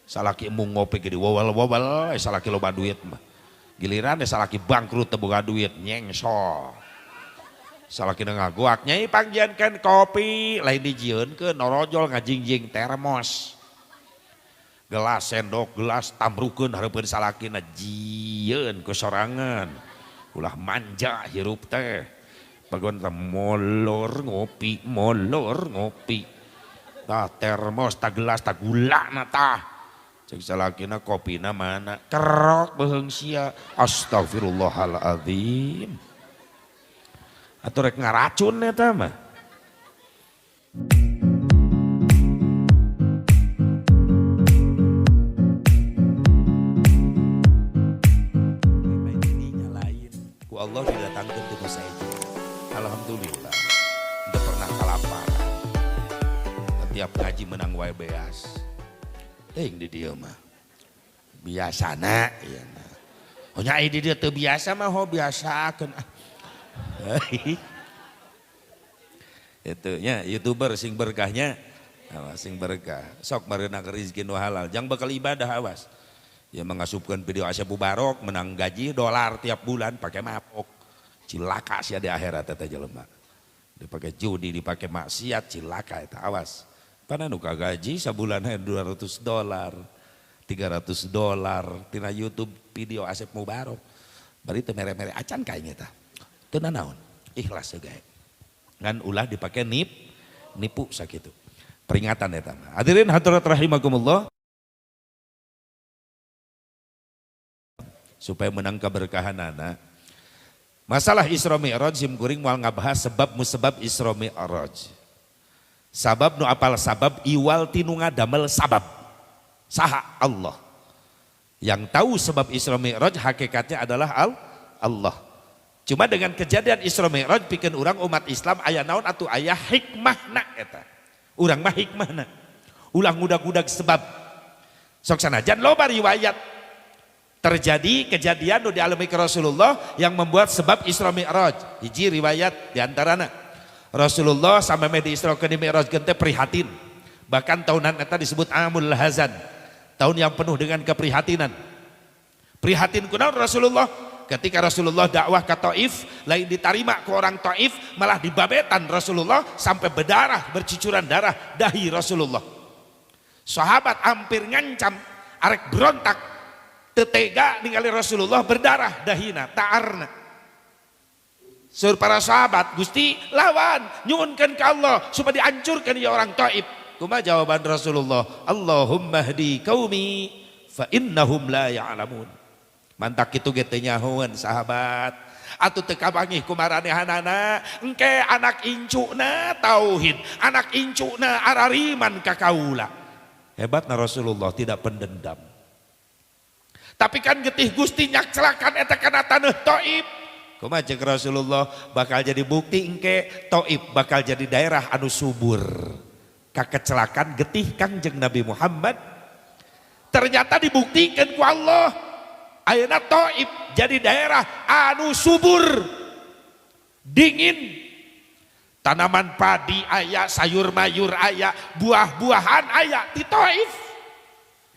salaki embung ngopi gede wawal salaki loba duit mah giliran salaki bangkrut teu boga duit nyengsol salaki ngaguak nyai pangjiankeun kopi lain dijieunkeun norojol ngajingjing termos gelas sendok gelas tambrukeun hareupeun salakina jieun ku sorangan ulah manja hirup teh bagon molor ngopi tah termos tah gelas tah gulana tah cek salakina kopina mana kerok beheung sia astagfirullahaladzim atuh rek ngaracun eta mah Allah didatangkan ke dosa itu. Alhamdulillah tidak pernah kelaparan. Setiap ngaji menang wae beas. Ting di dieu mah. Biasana ya nah. Oh nya di dieu teu biasa mah ho biasakeun. Itu nya YouTuber sing berkahnya sing berkah. Sok mareuna rezeki nu halal, jang bakal ibadah awas. Ya mengasupkan video Asia Bubarok menang gaji dolar tiap bulan pakai mabok cilaka sia di akhirat eta jelema dipakai judi dipakai maksiat cilaka eta awas pana nu gaji sabulan $200 $300 tina YouTube video Asep Mubarok bari teu mere-mere acan kae eta teu nanaon ikhlas gae ngan ulah dipakai nipu sakitu peringatan eta mah hadirin hadirat rahimakumullah supaya menang keberkahan anak. Masalah Isra Mi'raj sim kuring moal ngabahas sebab musabab Isra Mi'raj. Sabab nu apal sabab iwal tinu ngadamel sabab. Saha Allah. Yang tahu sebab Isra Mi'raj hakikatnya adalah Allah. Cuma dengan kejadian Isra Mi'raj pikeun urang umat Islam aya naon atuh aya hikmahna eta. Urang mah hikmahna. Ulah ngudag-udag sebab. Sok sanajan loba riwayat terjadi kejadian nu dialami ke Rasulullah yang membuat sebab Isra Mi'raj. Hiji riwayat diantarana Rasulullah sampai di Isra ke Mi'raj gente prihatin. Bahkan tahunan eta disebut Amul Hazan. Tahun yang penuh dengan keprihatinan. Prihatin kunaon Rasulullah? Ketika Rasulullah dakwah ke Taif, lain diterima ke orang Taif, malah dibabetan Rasulullah sampai berdarah, bercucuran darah dahi Rasulullah. Sahabat hampir ngancam arek berontak tetega ningali Rasulullah berdarah dahina ta'arna sur para sahabat Gusti lawan nyuhunkeun ka Allah supaya dihancurkan ya orang Taif kumaha jawaban Rasulullah Allahumma hdi qaumi fa innahum la ya'lamun mantak kitu ge teu nyahoeun sahabat atuh teu kabangih kumaranehanana engke anak incuna tauhid anak incuna arariman ka kaula hebatna Rasulullah tidak pendendam. Tapi kan getih Gusti nyakselakan eta kana taneuh Taif. Kumaha ceuk Rasulullah bakal jadi bukti engke Taif bakal jadi daerah anu subur. Kakecelakan getih Kangjeng Nabi Muhammad ternyata dibuktikan ku Allah. Ayeuna Taif jadi daerah anu subur. Dingin. Tanaman padi aya, sayur mayur aya, buah-buahan aya di Taif.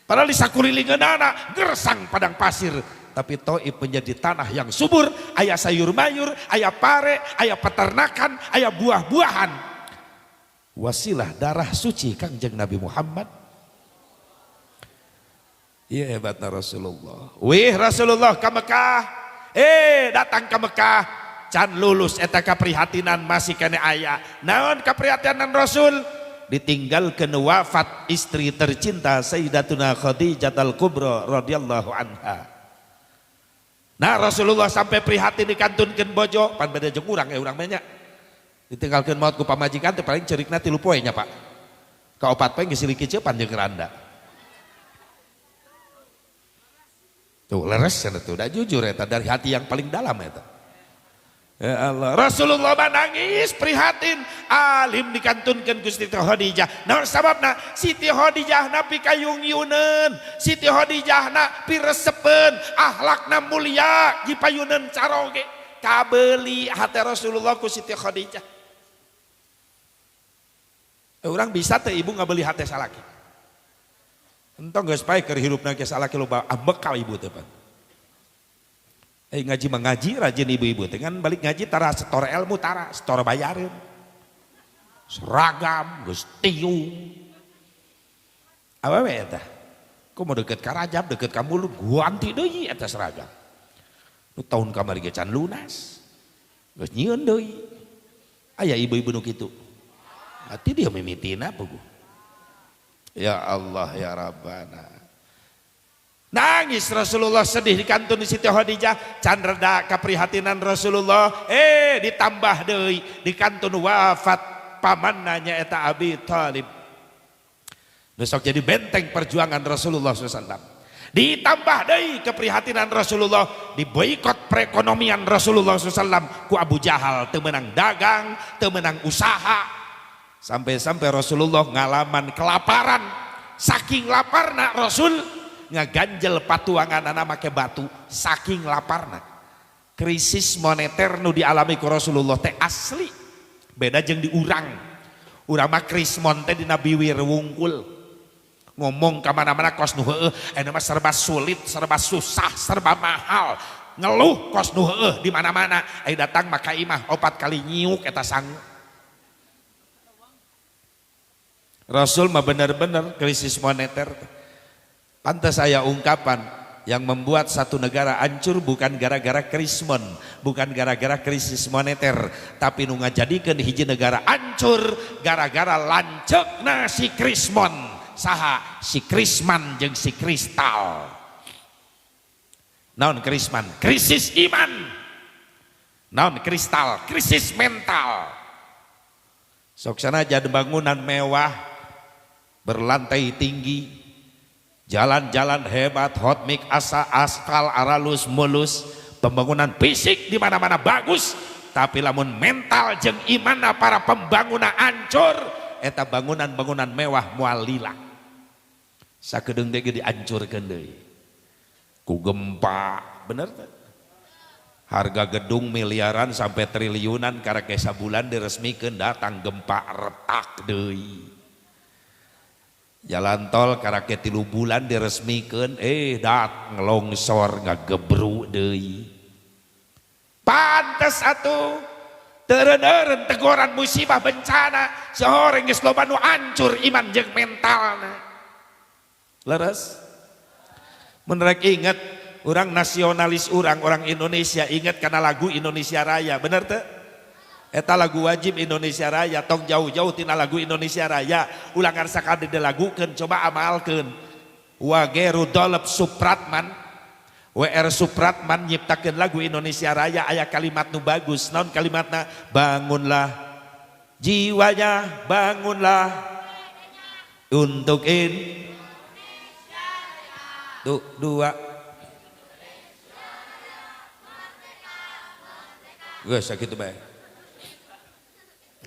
Padahal di sakurilingeunana gersang padang pasir, tapi Taif menjadi tanah yang subur, aya sayur mayur, aya pare, aya peternakan, aya buah-buahan. Wasilah darah suci Kangjeng Nabi Muhammad. Iya hebatna Rasulullah. Wih Rasulullah ke Mekah, datang ke Mekah, can lulus eta kaprihatinan masih kene aya. Naon kaprihatinan Rasul? Ditinggalkan wafat istri tercinta Sayyidatuna Khadijah al-Kubra radhiyallahu anha. Nah Rasulullah sampai prihatin dikantunkeun bojo pan beda jeung urang urang mah nya. Ditinggalkeun maot ku pamajikan teh paling ceurikna 3 poe nya Pak. Kaopat poe geus siliki ceupan jeung randa. Tuh leres cenah tuh da jujur eta dari hati yang paling dalam eta. Ya Allah, Rasulullah nangis prihatin, alim dikantunkeun ku Siti Khadijah. Naon sababna? Siti Khadijah na pikayung-yuneun, Siti Khadijah na piresepeun, akhlakna mulia, dipayuneun caroge. Kabeuli hate Rasulullah ku Siti Khadijah. Urang bisa teh ibu ngabeli hate salaki. Entong geus pae keur hirupna ge salaki loba bekal ibu teh pan. Ngaji mengaji rajin ibu-ibu teh kan balik ngaji tara setor ilmu tara setor bayareun. Seragam geus tiung. Awewe eta. Ku mau deket ka Rajab deket ka Mulud ganti deui eta seragam. Nu tahun kamari ge can lunas. Geus nyieun deui. Aya ibu-ibu nu kitu. Ati dia mimitina apa gua? Ya Allah ya Rabbana. Nangis Rasulullah sedih di kantun Siti Khadijah, can reda kaprihatinan Rasulullah, ditambah deui di kantun wafat pamanna eta Abi Thalib. Besok jadi benteng perjuangan Rasulullah SAW. Ditambah deui keprihatinan Rasulullah, diboikot perekonomian Rasulullah SAW ku Abu Jahal, teu meunang dagang, teu meunang usaha. Sampai-sampai Rasulullah ngalaman kelaparan, saking laparna Rasul ngaganjel patuangan anak make batu, saking laparna. Krisis moneter nu dialami ku Rasulullah teh asli, beda jeung di urang mah krismon teh dina biwir wungkul, ngomong kamana-mana kos nu heueuh, mah serba sulit, serba susah, serba mahal, ngeluh kos nu heueuh di mana-mana, datang maka imah 4 kali nyiuk eta sangu. Rasul mah benar-benar krisis moneter. Pantas saya ungkapan yang membuat satu negara hancur bukan gara-gara krismon, bukan gara-gara krisis moneter, tapi nu ngajadikeun hiji negara hancur gara-gara lanceukna si krismon, saha si krisman jeung si kristal. Naon krisman? Krisis iman. Naon kristal? Krisis mental. Sok sanajan bangunan mewah berlantai tinggi, jalan-jalan hebat, hot mix, askal, aralus, mulus, pembangunan fisik di mana-mana bagus, tapi lamun mental jeung imanna para pembangunan hancur, eta bangunan-bangunan mewah moal lila. Sakedeung teh dihancurkeun deui ku gempa, bener teh. Harga gedung miliaran sampai triliunan karek sabulan diresmikeun datang gempa retak deui. Jalan tol karake 3 bulan diresmikeun dat ngelongsor ngagebru deui. Pantes atuh teureun-eureun teguran musibah bencana sahoreng geus loba nu hancur iman jeung mentalna. Leres? Mun rek inget urang nasionalis orang Indonesia inget kana lagu Indonesia Raya, bener teu? Eta lagu wajib Indonesia Raya, tong jauh-jauh tina lagu Indonesia Raya, ulang sakade dilagukeun, coba amalkeun. Wage Rudolf Supratman, WR Supratman nyiptakeun lagu Indonesia Raya, aya kalimat nu bagus. Naon kalimatna? Bangunlah jiwanya, bangunlah untuk Indonesia. Tuh, 2. Geus sakitu bae.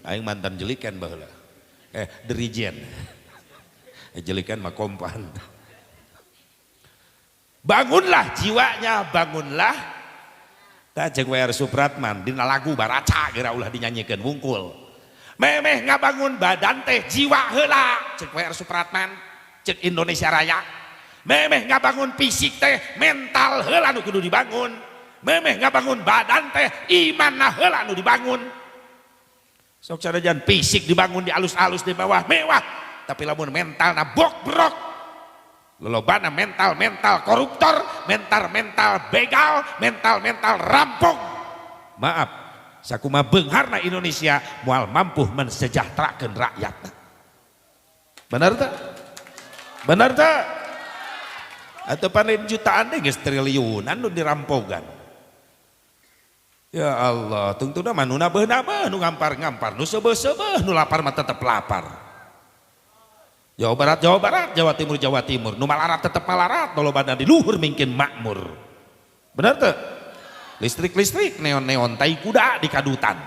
Aing mantan jelikan baheula. Dirijen. Jelikan mah kompan. Bangunlah jiwanya, bangunlah. Tah jeung WR Supratman dina lagu baraca geura ulah dinyanyikeun wungkul. Memeh ngabangun badan teh jiwa heula, ceuk WR Supratman, ceuk Indonesia Raya. Memeh ngabangun fisik teh mental heula nu kudu dibangun. Memeh ngabangun badan teh imanna heula nu dibangun. Sok sanajan fisik dibangun di alus-alus di bawah mewah, tapi lamun mentalna bok-brok, lolobana mental koruptor, mental begal, mental rampung. Maaf, sakumaha beungharna Indonesia moal mampu mensejahterakeun rakyatna. Bener teu? Bener teu? Atuh panen jutaan deh geus triliunan nu dirampogan. Ya Allah, tungtuna mah nu nabeuh-nabeuh, nu ngampar-ngampar, nu seubeuh-seubeuh, nu lapar mah tetep lapar. Jawa Barat, Jawa Timur, nu malarat tetep malarat, nu lobana di luhur mungkin makmur. Bener teu? Listrik, neon-neon tai kuda di kadutan.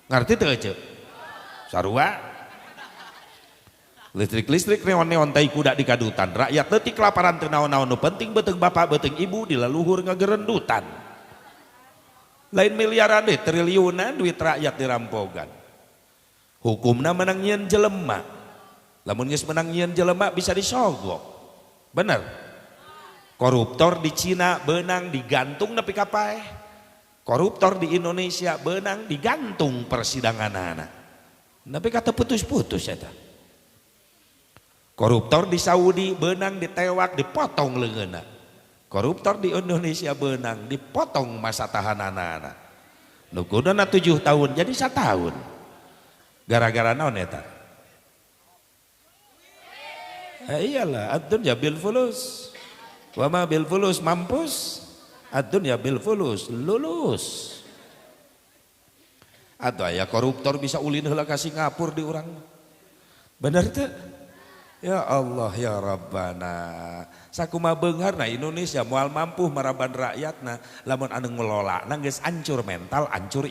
Ngarti teu ceuk? Sarua? Listrik, neon-neon tai kuda di kadutan. Rakyat teutik kelaparan teu naon-naon, nu penting beuteung bapak, beuteung ibu di leluhur ngagerendutan. Lain miliaran deh, triliunan duit rakyat dirampogan. Hukumna menang nyieun jelema. Lamun geus menang nyieun jelema bisa disogok. Bener. Koruptor di Cina benang digantung nepi ka paeh. Koruptor di Indonesia benang digantung persidangan anak. Nepi kata putus-putus eta. Koruptor di Saudi benang ditewak dipotong leungeunna. Koruptor di Indonesia benang dipotong masa tahanan anak. Nu kuduna 7 tahun jadi 1 tahun. Gara-gara naon eta? Iyalah, ad-dunya bil fulus. Wa ma bil fulus mampus, ad-dunya bil fulus lulus. Atau aya koruptor bisa ulin heula ka Singapura di urang. Bener teu? Ya Allah ya Rabbana. Sakumaha beungarna Indonesia moal mampu maraban rakyatna, lamun anu ngelolana geus ancur mental, ancur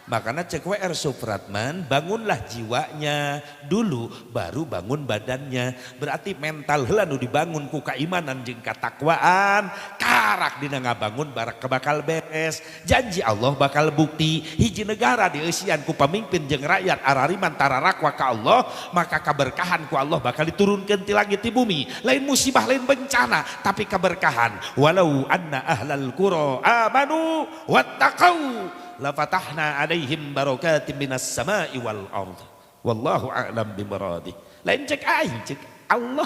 Makanya cek WR Supratman, bangunlah jiwanya dulu baru bangun badannya. Berarti mental heula nu dibangun ku keimanan jeung katakwaan, karak dina ngabangun barak bakal beres. Janji Allah bakal bukti. Hiji negara dieusian ku pamimpin jeung rakyat arariman tararakwa ka Allah, maka kaberkahan ku Allah bakal diturunkeun ti langit ti bumi. Lain musibah, lain bencana, tapi kaberkahan. Walau anna ahlal qura amanu wattaqau la fatahna alaihim barakatim minas sama'i wal ard. Wallahu a'lam bimuradih. Lain cek aing cek Allah.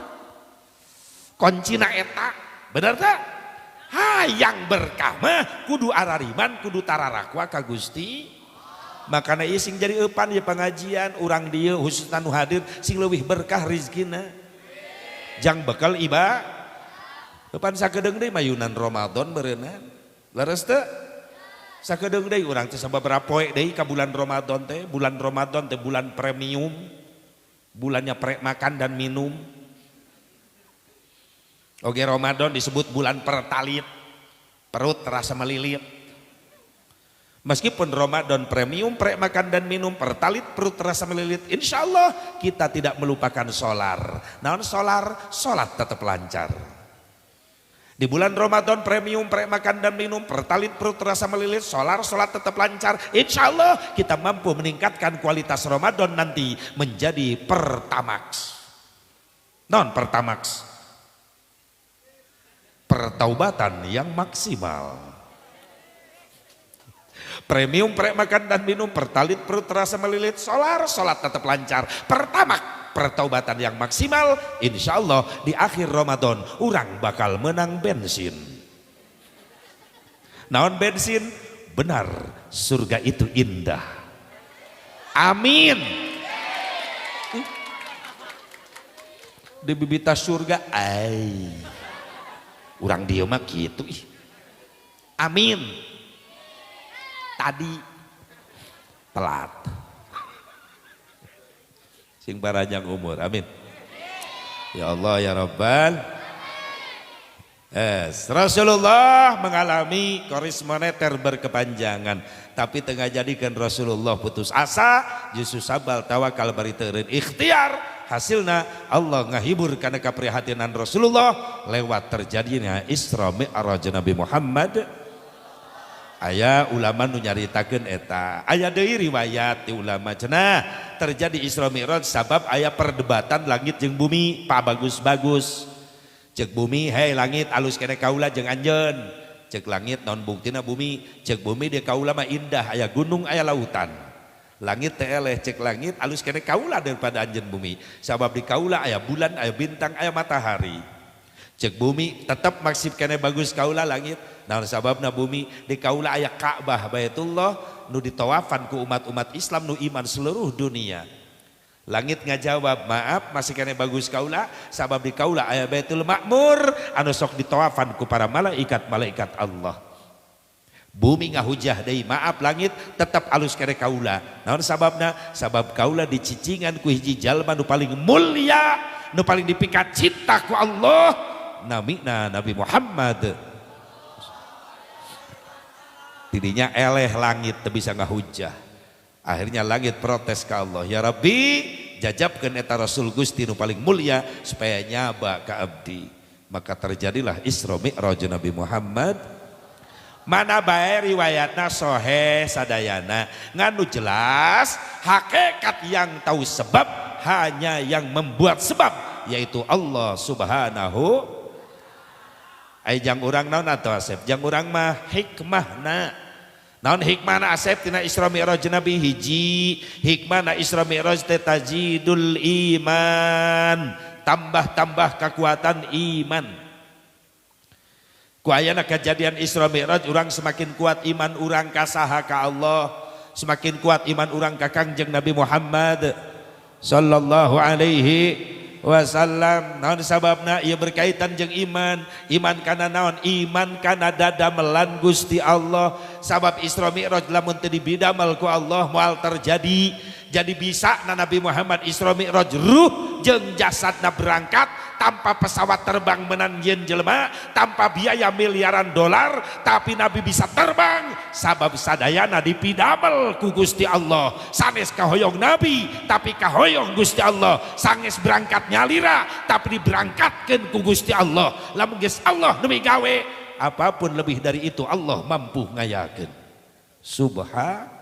Kuncina eta, bener tak? Hayang berkah mah kudu arariman, kudu tararakwa ka Gusti. Makana ieu sing jadi eupan ye pengajian urang dieu khususna nu hadir sing leuwih berkah rezekina. Jang bekal iba. Eupan sakedeung deui mayunan Ramadan beureunan. Leres teu? Sakedeung deui urang teh sababaraha poe deui ka bulan Ramadan teh. Bulan Ramadan teh bulan premium. Bulannya makan dan minum. Oke, Ramadan disebut bulan pertalit. Perut terasa melilit. Meskipun Ramadan premium, makan dan minum, pertalit, perut terasa melilit, insya Allah kita tidak melupakan solar. Naon solar? Solat tetap lancar. Di bulan Ramadan premium, makan dan minum, pertalit, perut terasa melilit, solar, solat tetap lancar. Insya Allah kita mampu meningkatkan kualitas Ramadan nanti menjadi pertamax. Non pertamax, pertaubatan yang maksimal. Premium, makan dan minum, pertalit, perut terasa melilit, solar, solat tetap lancar. Pertamax, pertaubatan yang maksimal, insya Allah di akhir Ramadan orang bakal menang bensin. Naon bensin? Benar, surga itu indah. Amin. Di bibita surga, urang dia mah gitu. Amin. Tadi telat. Sing baranjang umur, amin. Ya Allah ya Rabbal. Rasulullah mengalami krisis moneter berkepanjangan, tapi tengah jadikan Rasulullah putus asa, justru sabal tawakal bari teureun ikhtiar. Hasilna Allah ngahibur karena keprihatinan Rasulullah lewat terjadinya Isra Mi'raj Nabi Muhammad. Aya ulama nu nyaritakeun eta, aya deui riwayat ti ulama cenah terjadi Isra Mi'raj sabab aya perdebatan langit jeung bumi pa bagus-bagus. Cek bumi, hei langit alus kene kaula jeung anjeun. Cek langit naon buktina bumi, cek bumi di kaula mah indah, aya gunung aya lautan. Langit teh eleh, cek langit alus kene kaula daripada anjeun bumi. Sabab di kaula aya bulan, aya bintang, aya matahari. Cek bumi tetap maksib kene bagus kaula langit. Nah sababna bumi di kaula aya Ka'bah Baitullah nu ditawafan ku umat-umat Islam nu iman seluruh dunia. Langit ngajawab, maaf masih kene bagus kaula sabab di kaula aya Baitul Ma'mur anu sok ditawafan ku para malaikat-malaikat Allah. Bumi ngahujah deui, maaf langit tetap alus kene kaula. Naon sababna? Sabab kaula dicicingan ku hiji jalma nu paling mulia, nu paling dipikat cinta ku Allah, namina Nabi Muhammad. Tidinya eleh langit teu bisa ngahujah. Akhirnya langit protes ke Allah, ya Rabbi jajabkeun eta Rasul Gusti nu paling mulia supaya nyaba ka abdi. Maka terjadilah Isra Mi'raj Nabi Muhammad. Mana bae riwayatna sahih sadayana nganu jelas hakikat yang tahu sebab hanya yang membuat sebab yaitu Allah Subhanahu. Jang urang naon atuh Asep? Jang urang mah hikmahna. Naon hikmahna Asep tina Isra Mi'raj Nabi? Hiji hikmahna Isra Mi'raj teh tajidul iman, tambah-tambah kekuatan iman. Ku ayana kejadian Isra Mi'raj urang semakin kuat iman urang ka saha ka Allah, semakin kuat iman urang ka Kangjeng Nabi Muhammad sallallahu alaihi wasallam. Naon sababna? Ia berkaitan jeung iman. Iman kana naon? Iman kana dadamelan Gusti Allah. Sabab Isra Mi'raj lamun teu dibidamel ku Allah moal terjadi. Jadi bisa na Nabi Muhammad Isra Mi'raj ruh jeung jasadna berangkat tanpa pesawat terbang menanjeun jelema, tanpa biaya miliaran dolar, tapi Nabi bisa terbang sabab sadayana dipidamel ku Gusti Allah. Sanes kahoyong Nabi tapi kahoyong Gusti Allah, sanges berangkat nyalira tapi diberangkatkeun ku Gusti Allah. Lamun geus Allah nu gawe, apapun lebih dari itu Allah mampu ngayakeun. Subhan.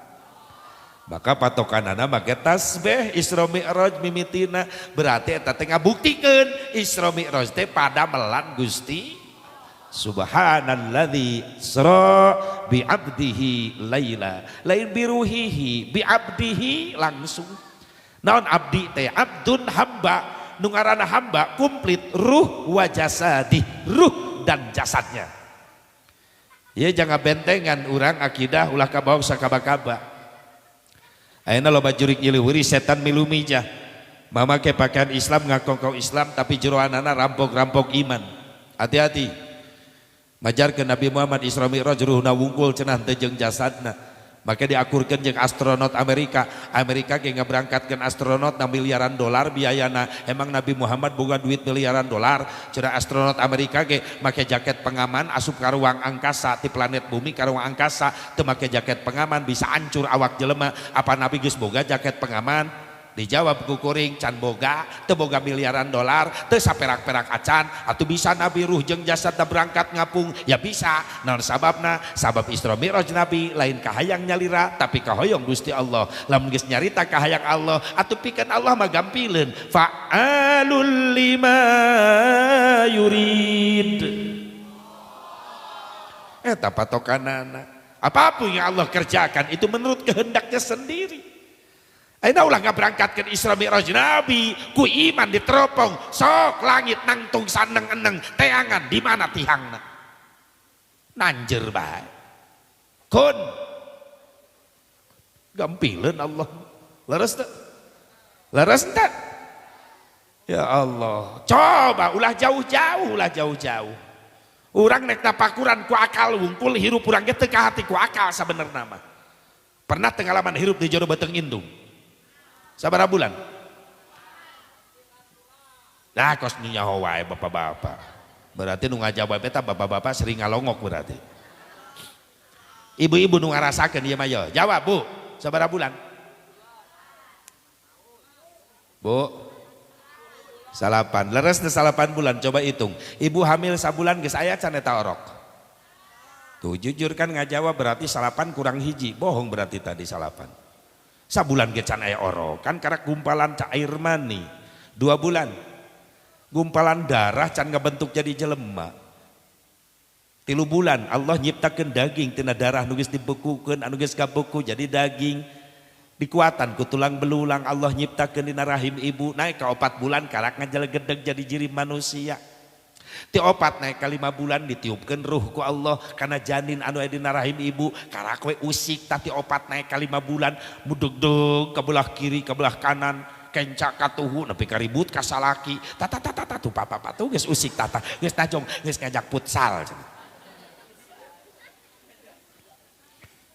Maka patokanana make tasbih Isra Mi'raj mimitina, berarti eta teh ngabuktikeun Isra Mi'raj teh padamelan Gusti. Subhanalladzi isra bi 'abdihi laila, lain biruhihi bi 'abdihi langsung. Naon abdi teh? Abdun hamba, nu ngaranna hamba komplit ruh wa jasadi, ruh dan jasadnya. Ieu jangan bentengan urang akidah ulah kabawa sakaba-kaba. Ayeuna loba jurig nyiliwiri setan milu mijah. Mamake pakaian Islam ngakongkong Islam tapi jeroanana rampok-rampok iman. Hati-hati. Majarkeun Nabi Muhammad Isra Mi'raj ruhna wungkul cenah teu jeung jasadna. Maka diakurkeun jeung astronot Amerika. Amerika ge ngaberangkatkeun astronot na miliaran dolar biayana. Emang Nabi Muhammad boga duit miliaran dolar? Cenah astronot Amerika ge make jaket pengaman asup ka ruang angkasa ti planet bumi ka ruang angkasa teu make jaket pengaman bisa hancur awak jelema. Apa Nabi geus boga jaket pengaman? Dijawab ku kuring can boga, teu boga miliaran dolar, teu saperak-perak acan, atuh bisa Nabi ruh jeung jasadna berangkat ngapung? Ya bisa. Naon sababna? Sabab Isra Mi'raj Nabi lain kahayang nyalira tapi kahoyong Gusti Allah. Lamun geus nyarita kahayang Allah, atuh pikeun Allah mah gampileun. Fa'alul lima yurid. Eta patokanana. Apapun yang Allah kerjakan itu menurut kehendaknya sendiri. Ayeuna ulah ngaberangkatkeun Isra Mi'raj Nabi ku iman diteropong sok langit nangtung saneng-eneng teangan di mana tihangna nanjeur bae kun gampileun Allah. Leres teu? Leres teu? Ya Allah, coba ulah jauh-jauh urang nek tapakuran ku akal wungkul hirup urang ge teu ka hati ku akal sabenerna mah. Pernah pengalaman hirup di jero beteng indung sabaraha bulan? Nah kos nyaho wae bapak-bapak. Berarti nu ngajawab eta bapak-bapak sering ngalongok berarti. Ibu-ibu nu ngarasakeun ieu mah yo. Jawab Bu, sabaraha bulan? Bu, 8. Leres teh 8 bulan, coba hitung. Ibu hamil sabulan geus aya can eta orok? Tuh jujur kan ngajawab berarti 8 kurang hiji, bohong berarti tadi 8. Sabulan ge can aya orok kan karena gumpalan cair mani. 2 bulan gumpalan darah can ngabentuk jadi jelema. 3 bulan Allah nyiptakeun daging tina darah nu geus dibekukeun anu geus kabeku jadi daging. Dikuatan ku tulang belulang Allah nyiptakeun dina rahim ibu naik ka 4 bulan karak ngajelegedeg jadi jiri manusia. Ti 4 naik ka 5 bulan ditiupkeun ruh ku Allah karena janin anu aya dina rahim ibu karak we usik. Tati 4 naik ka 5 bulan mudeg-deg ka belah kiri ka belah kanan kencak katuhu nepi ka ribut ka salaki tata tuh papa tuh geus usik tata geus najong geus ngajak futsal.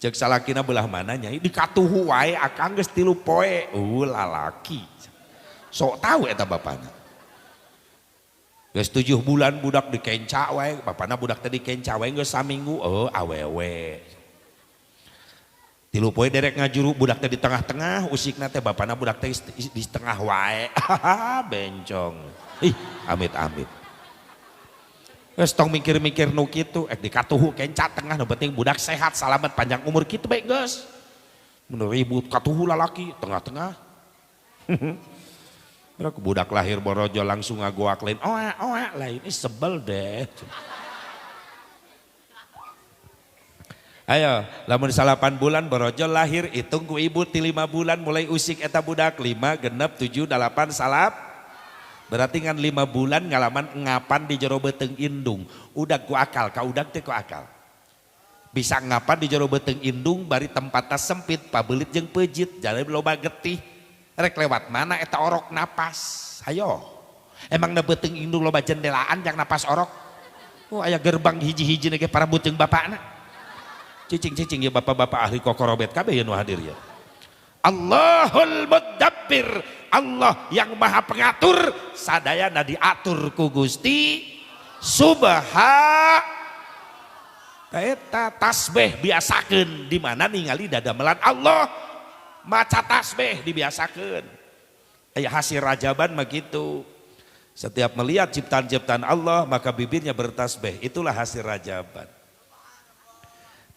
Cek salakina belah mananya di katuhu wae akang geus 3 poe lalaki sok tahu eta bapana. Geus 7 bulan budak dikencak wae, bapana budak teh dikencak wae geus saminggu, awewe. 3 poe derek ngajuru budak teh di tengah-tengah, usikna teh bapana budak teh di tengah wae. Bencong. Ih, amit-amit. Geus tong mikir-mikir nu kitu, dikatuhu kencak tengah, nu penting budak sehat, salamet, panjang umur kitu bae geus. Mun ribut katuhu lalaki tengah-tengah. Budak lahir borojo langsung ngagoak lain, lain ini sebel deh. Ayo, lamun 8 bulan borojo lahir, hitung ku ibu ti 5 bulan mulai usik eta budak 5, genep, 7, 8 salap. Berarti kan 5 bulan ngalaman ngapan di jero beteng indung. Udah ku akal, ka udak teh ku akal. Bisa ngapan di jero beteng indung bari tempatnya sempit, pabelit jeung pejit, jalan loba getih. Rek lewat mana eta orok napas. Ayo. Emang na beteng indung loba jendelaan yang napas orok. Oh aya gerbang hiji-hiji nege para buteng bapakna. Cicing-cicing ya bapak-bapak ahli kokorobet kabeh ya nu hadir ya. Allahul Muddabbir, Allah yang maha pengatur, sadayana diatur ku Gusti Subhanahu. Eta tasbih biasakeun di mana ningali dadamelan Allah. Maca tasbih dibiasakan. Hasil rajaban mah gitu. Setiap melihat ciptaan-ciptaan Allah maka bibirnya bertasbih. Itulah hasil rajaban.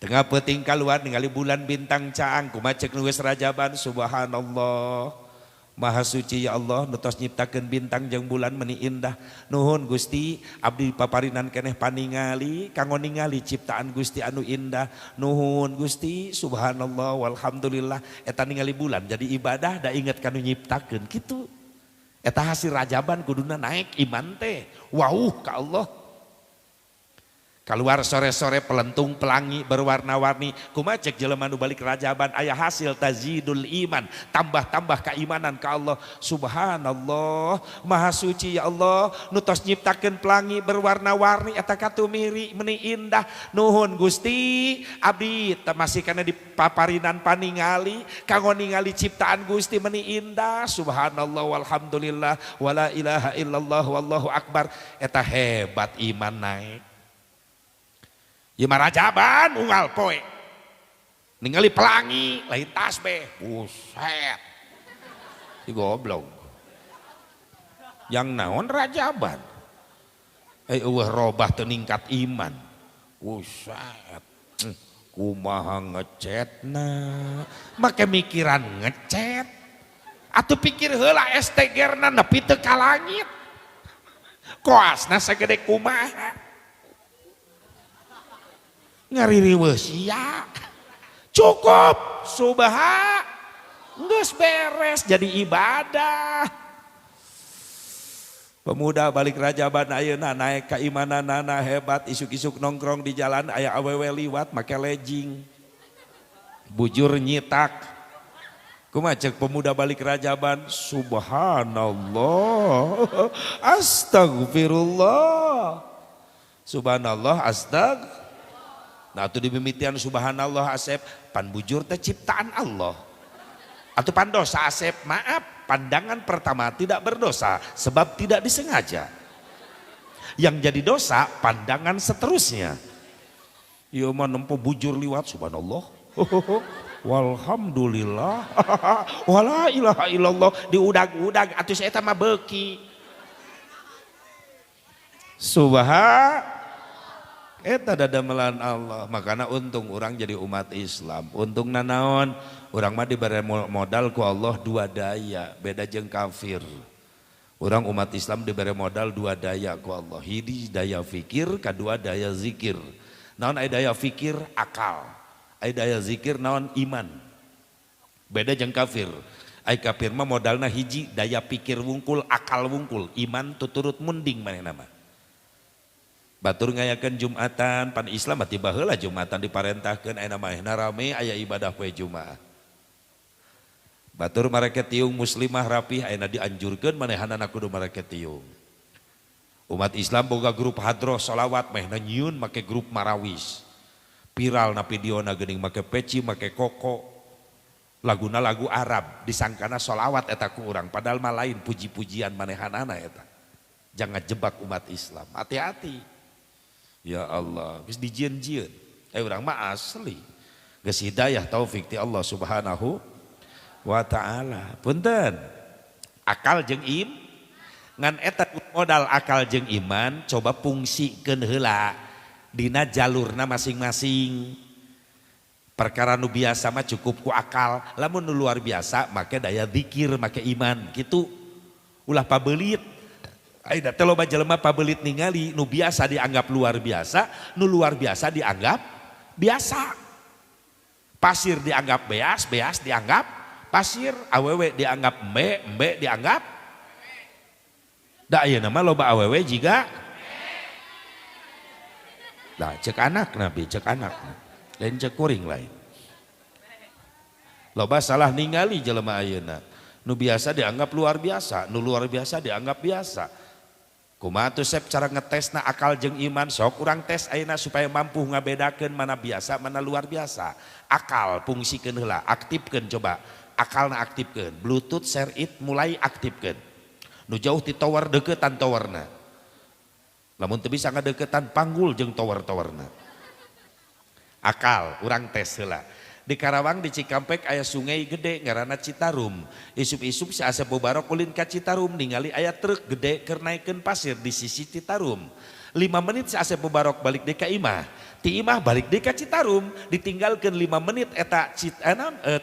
Tengah peting keluar ningali bulan bintang caang kumaha cek nulis rajaban. Subhanallah. Maha suci ya Allah nutos nyiptakeun bintang jeung bulan meni indah. Nuhun Gusti abdi paparinan keneh paningali kanggo ningali ciptaan Gusti anu indah. Nuhun Gusti subhanallah walhamdulillah eta ningali bulan jadi ibadah da inget kanu nyiptakeun kitu. Eta hasil rajaban kuduna naik iman teh. Wauh ka Allah. Keluar sore-sore pelentung pelangi berwarna-warni kumaha cek jelema nu balik rajaban aya hasil tazidul iman tambah-tambah keimanan ka Allah. Subhanallah maha suci ya Allah nu tos nyiptakeun pelangi berwarna-warni eta katumiri meuni indah. Nuhun Gusti abdi masih kana di paparinan paningali kanggo ningali ciptaan Gusti meuni indah. Subhanallah walhamdulillah wala ilaha illallah wallahu akbar. Eta hebat iman naik. Ya rajaban unggal poe. Ningali pelangi lain tasbih. Buset. Si goblok. Yang naon rajaban. Eueuh robah teu ningkat iman. Buset. Kumaha ngecetna. Make mikiran ngecet. Atuh pikir heula STG-na nepi teu ka langit. Koasna sagede kumaha. Ngaririweuh sia cukup subha geus beres jadi ibadah. Pemuda balik rajaban ayeuna naik keimananana hebat isuk-isuk nongkrong di jalan aya awewe liwat make legging bujur nyitak kumaha cek pemuda balik rajaban subhanallah astagfirullah subhanallah astag. Nah itu dimimitian subhanallah Asep pan bujur teh ciptaan Allah. Atau pan dosa Asep maaf pandangan pertama tidak berdosa sebab tidak disengaja. Yang jadi dosa pandangan seterusnya. Ieu mah nempo bujur liwat subhanallah. Walhamdulillah. Wala ilaha illallah diudag-udag atuh eta mah beuki. Eta dadamelan Allah. Makanya untung orang jadi umat Islam. Untung nanaon orang mah diberi modal ku Allah dua daya. Beda jeung kafir. Orang umat Islam diberi modal dua daya ku Allah. Hiji daya fikir, kedua daya zikir. Naon aya daya fikir akal. Aya daya zikir naon iman. Beda jeung kafir. Ai kafir mah modalna hiji daya pikir wungkul, akal wungkul, iman tuturut munding manehna mah. Batur ngayakeun Jumatan pan Islam tiba heula Jumatan diparentahkeun aya manehna rame aya ibadah poe Jumaah. Batur mareke tiung muslimah rapih aya dianjurkeun manehanana kudu mareke tiung. Umat Islam boga grup hadroh sholawat mehna nyieun make grup marawis. Viral na videona geuning make peci make koko. Laguna lagu Arab disangkana sholawat eta ku urang padahal mah lain puji-pujian manehanana eta. Jangan jebak umat Islam. Hati-hati. Ya Allah, geus dijieun-jieun. Urang mah asli. Geus hidayah taufik ti Allah Subhanahu wa taala. Punten. Akal jeung ngan eta modal akal jeung iman coba fungsikeun heula dina jalurna masing-masing. Perkara nu biasa mah cukup ku akal, lamun nu luar biasa make daya zikir, make iman gitu. ulah pabelit. Aida teh loba jelema pabelit ningali nu biasa dianggap luar biasa, nu luar biasa dianggap biasa. Pasir dianggap beas, beas dianggap pasir, awewe dianggap embe, embe dianggap. Da ieu nama loba awewe jiga. Nah cek anak nabi, cek anak. Lain cek kuring lain. Loba salah ningali jelema ayeuna. Nu biasa dianggap luar biasa, nu luar biasa dianggap biasa. Kumaha tuh sep cara ngetesna akal jeung iman, sok urang tes ayeuna supaya mampu ngabedakeun mana biasa mana luar biasa. Akal fungsikeun heula, aktifkeun coba. Akalna aktifkeun, Bluetooth share it mulai aktifkeun. Nu jauh ti tower deuketan towerna. Lamun teu bisa ngadeuketan panggul jeung tower-towerna. Akal urang tes heula. Di Karawang di Cikampek aya sungai gede ngaranna Citarum. Isup-isup si Asep Bobarok ulin ka Citarum ningali aya truk gede keur naikeun pasir di sisi Citarum. 5 menit si Asep Bobarok balik deui ka imah. Ti imah balik deui ka Citarum, ditinggalkeun 5 menit eta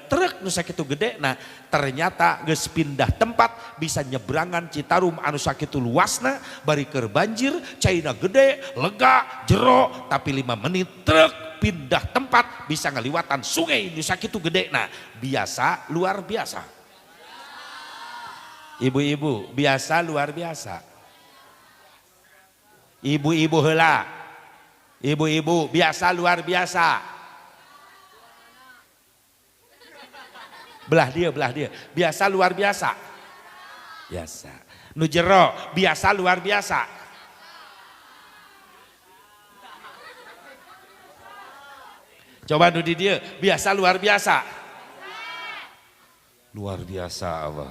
truk nu sakitu gede. Nah, ternyata geus pindah tempat bisa nyebrangan Citarum anu sakitu luasna bari keur banjir, caina gede, lega, jero, tapi 5 menit truk pindah tempat bisa ngaliwatan sungai nu sakitu gede. Nah, biasa luar biasa. Ibu-ibu, biasa luar biasa. Ibu-ibu heula. Ibu-ibu biasa luar biasa. Belah dia. Biasa luar biasa. Biasa. Nu jero biasa luar biasa. Coba nu di dia biasa luar biasa. Luar biasa apa?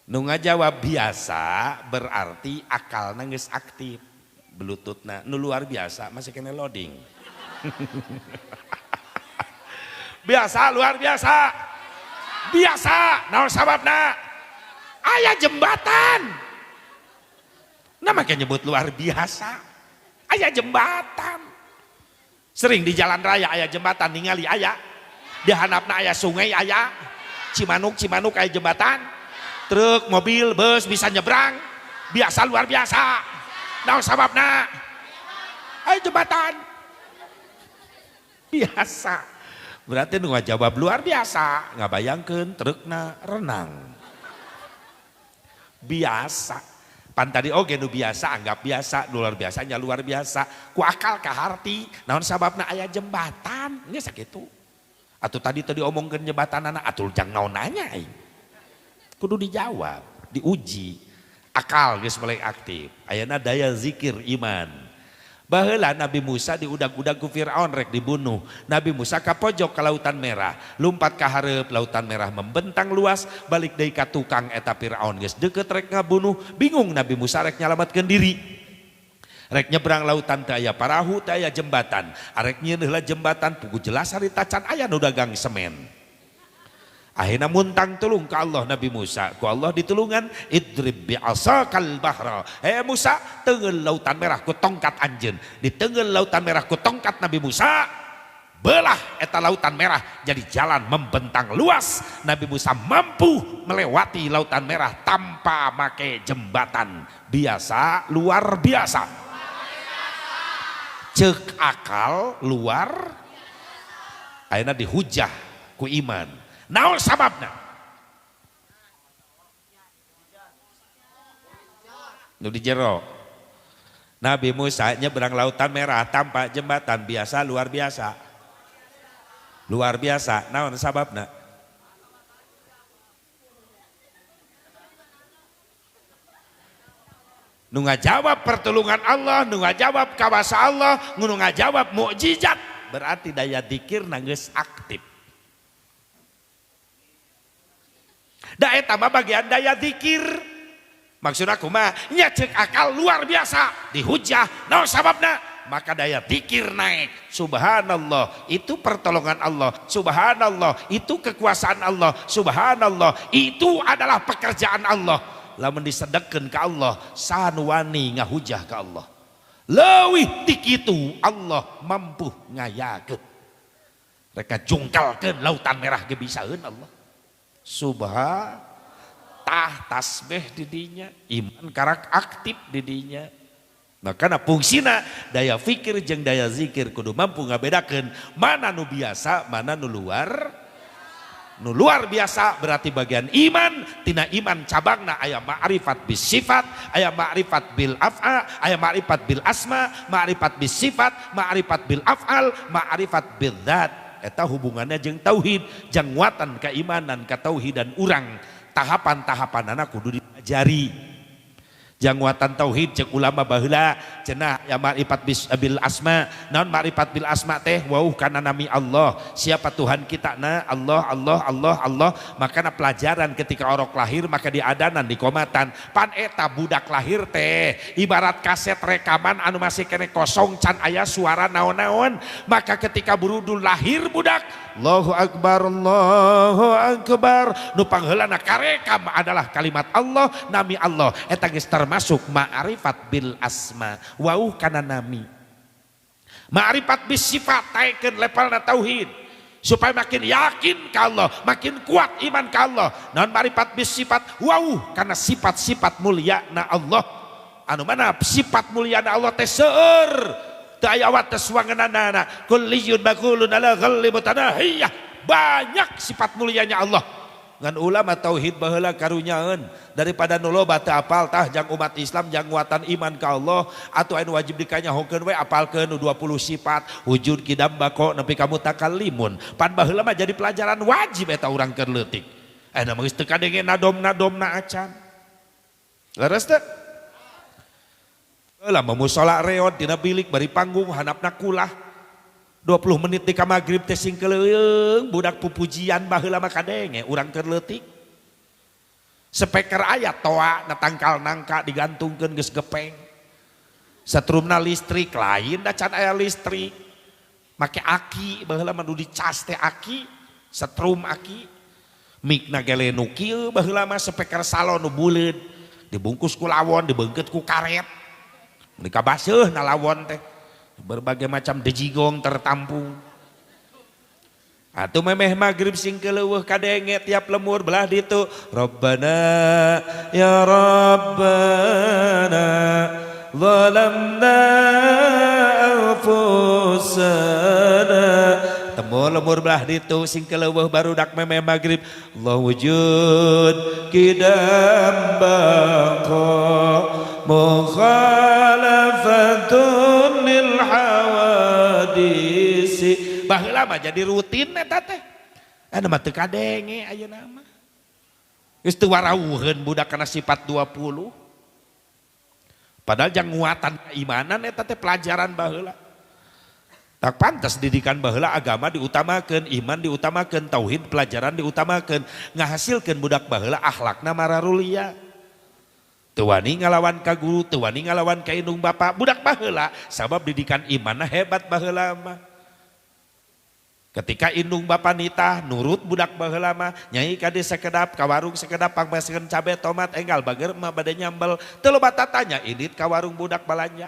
Nu ngajawab biasa berarti akalna geus aktif. Bluetoothna nu luar biasa masih kena loading. Biasa luar biasa. Biasa naon sababna? Aya jembatan. Nama nyebut luar biasa. Aya jembatan. Sering di jalan raya aya jembatan ningali aya. Di handapna aya sungai aya. Cimanuk aya jembatan. Truk, mobil, bus bisa nyebrang. Biasa luar biasa. Naon sababna? Aya jembatan. Biasa. Berarti nu ngajawab luar biasa. Ngabayangkeun trukna renang. Biasa. Pan tadi oge nu biasa anggap biasa, nu luar biasanya luar biasa. Ku akal ka harti, naon sababna aya jembatan, geus sakitu. Atuh tadi omongkeun jembatanana, atuh jang naon nanya aing. Kudu dijawab, diuji. Akal geus mulai aktif. Ayeuna daya zikir iman. Baheula Nabi Musa diudag-udag ku Firaun rek dibunuh. Nabi Musa ka pojok ka Lautan Merah, lumpat ka hareup Lautan Merah membentang luas, balik deui ka tukang eta Firaun geus deukeut rek ngabunuh, bingung Nabi Musa rek nyalametkeun diri. Rek nyebrang lautan teu aya parahu, teu aya jembatan. Arek nyieun heula jembatan pugu jelas hari tacan aya nu dagang semen. Akhirnya muntang tulung ke Allah Nabi Musa. Ku Allah ditulungan idrib bi'asakal bahra. Musa teungeul Lautan Merah ku tongkat anjeun. Diteungeul Lautan Merah ku tongkat Nabi Musa. Belah eta Lautan Merah jadi jalan membentang luas. Nabi Musa mampu melewati Lautan Merah tanpa make jembatan. Biasa luar biasa. Cek akal luar. Akhirnya dihujah ku iman. Naon sababna? Nu di jero. Nabi Musa nyebrang Lautan Merah tanpa jembatan, biasa luar biasa. Luar biasa. Naon sababna? Nu ngajawab pertolongan Allah, nu ngajawab kawasa Allah, nu ngajawab mukjizat, berarti daya dzikirna geus aktif. Da eta mah bagian daya zikir. Maksudna kumaha? Nya ceuk akal luar biasa, dihujah, naon sababna? Maka daya zikir naik. Subhanallah, itu pertolongan Allah. Subhanallah, itu kekuasaan Allah. Subhanallah, itu adalah pekerjaan Allah. Lamun disedekkeun ka Allah, sanu wani ngahujah ka Allah. Leuwih ti kitu Allah mampu ngayakeun. Reka jungkalkeun Lautan Merah ge bisaeun Allah. Subhan tah tasbih didinya, iman karak aktif didinya. Makanya fungsina daya fikir jeung daya zikir kudu mampu ngabedakeun mana nu biasa mana nu luar biasa. Berarti bagian iman tina iman cabangna aya ma'rifat bis sifat, aya ma'rifat bil af'al, aya ma'rifat bil asma, ma'rifat bis sifat, ma'rifat bil af'al, ma'rifat bil dzat. Eta hubungannya jeung tauhid, jeung nguatan keimanan katauhidan urang. Tahapan-tahapanana kudu dipelajari. Jangwatan tauhid cek ulama baheula cenah ya ma'rifat bil asma. Naon ma'rifat bil asma teh? Wauh kana nami Allah. Siapa Tuhan kita? Na Allah Allah Allah Allah. Makana pelajaran ketika orok lahir maka diadanan di komatan. Pan eta budak lahir teh ibarat kaset rekaman anu masih kene kosong can aya suara naon-naon. Maka ketika burudul lahir budak, Allahu Akbar Allahu Akbar, nu pangheulana karekam adalah kalimat Allah, nami Allah. Eta geus termasuk ma'rifat bil asma. Wauh kana nami. Ma'rifat bis sifat taikeun levelna tauhid supaya makin yakin ka Allah, makin kuat iman ka Allah. Naon ma'rifat bis sifat? Wauh kana sifat-sifat mulia na Allah. Anu mana sifat mulia na Allah teh seueur teu aya wates wangeunana. Kulliyun maqulun ala ghalli mutanahiyah. Banyak sifat mulianya Allah. Ngan ulama tauhid baheula karunyaeun daripada nu loba teu apal tah jang umat Islam jang nguatan iman ka Allah atuh anu wajib dikanyahokeun we apalkeun nu 20 sifat wujud kidam bako nepi ka mutakallimun. Pan baheula mah jadi pelajaran wajib eta urang keur leutik. Aya geus teu kadenge nadom-nadomna acan. Leres teh? Heula musola reot dina bilik bari panggung handapna kulah 20 menit di magrib teh sing keleung budak pupujian baheula mah kadenge urang keur leutik. Speaker aya toa na tangkal nangka digantungkeun geus gepeng. Satrumna listrik lain da can aya listrik. Make aki baheula mah nu dicas teh aki, setrum aki. Mikna gele nu kieu baheula mah speaker salon nu buleud dibungkus ku lawon dibeungkeut ku karet. Dikabaseuh na lawon teh. Berbagai macam dejigong tertampung. Atuh memeh magrib sing keleuweuh kadenge tiap lemur belah ditu Rabbana ya Rabbana zalamna anfusana. Temu lemur belah ditu sing keleuweuh barudak memeh magrib Allah wujud kidam baqa mukhalafatun lil hawadisi. Baheula mah jadi rutin eta teh. Anu mah teu kadenge ayeuna mah. Geus teu warawuheun budak kana sifat 20. Padahal jang nguatan keimanan eta teh pelajaran baheula. Tak pantas didikan baheula agama diutamakeun, iman diutamakeun, tauhid pelajaran diutamakeun, ngahasilkeun budak baheula akhlakna mararulia. Teu wani ngalawan ka guru, teu wani ngalawan ka indung bapa, budak baheula sabab didikan imanna hebat baheula mah. Ketika indung bapa nitah nurut budak baheula mah, nyai kade sakedap ka warung sakedap pangmeskeun cabe tomat enggal bager mah bade nyambel, teu loba tatanya indit ka warung budak balanja.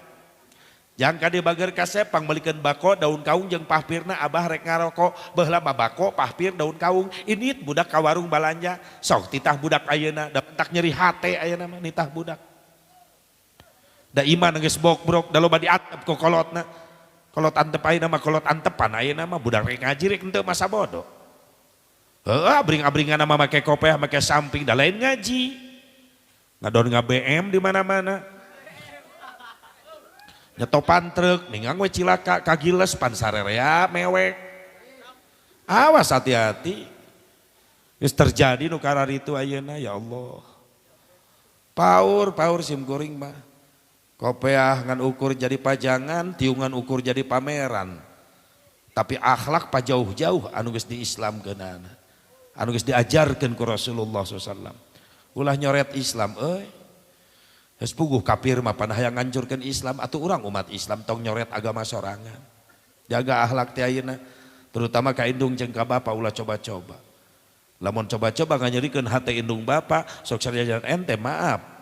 Jang kade bager kasep pangbelikeun bako daun kaung jeung pahpirna abah rek ngarokok baheula mah bako pahpir daun kaung indit budak ka warung balanja. Sok titah budak ayeuna da pentak nyeri hate ayeuna mah nitah budak. Da iman geus bok-brok da loba diatep ku kolotna. Kolot antep ayeuna mah kolot antepan ayeuna mah budak rek ngaji rek henteu masa bodoh. Heuh abring-abringanna mah make kopiah make samping da lain ngaji. Ngadon BM di mana-mana. Nyetopan truk ningang we cilaka kagiles pan sarerea mewek. Awas hati-hati. Geus terjadi nu kararitu ayeuna ya Allah. Paur sim kuring mah. Kopeah ngan ukur jadi pajangan, tiungan ukur jadi pameran. Tapi akhlak pajauh-jauh anu geus diislamkeunana. Anu geus diajarkeun ku Rasulullah SAW. Ulah nyoret Islam geus puguh kafir mah pan hayang ngancurkeun Islam atuh urang umat Islam tong nyoret agama sorangan. Jaga akhlak teh ayeuna terutama ka indung jeung ka bapa ulah coba-coba. Lamun coba-coba nganyerikeun hate indung bapa sok sarjajan ente maaf.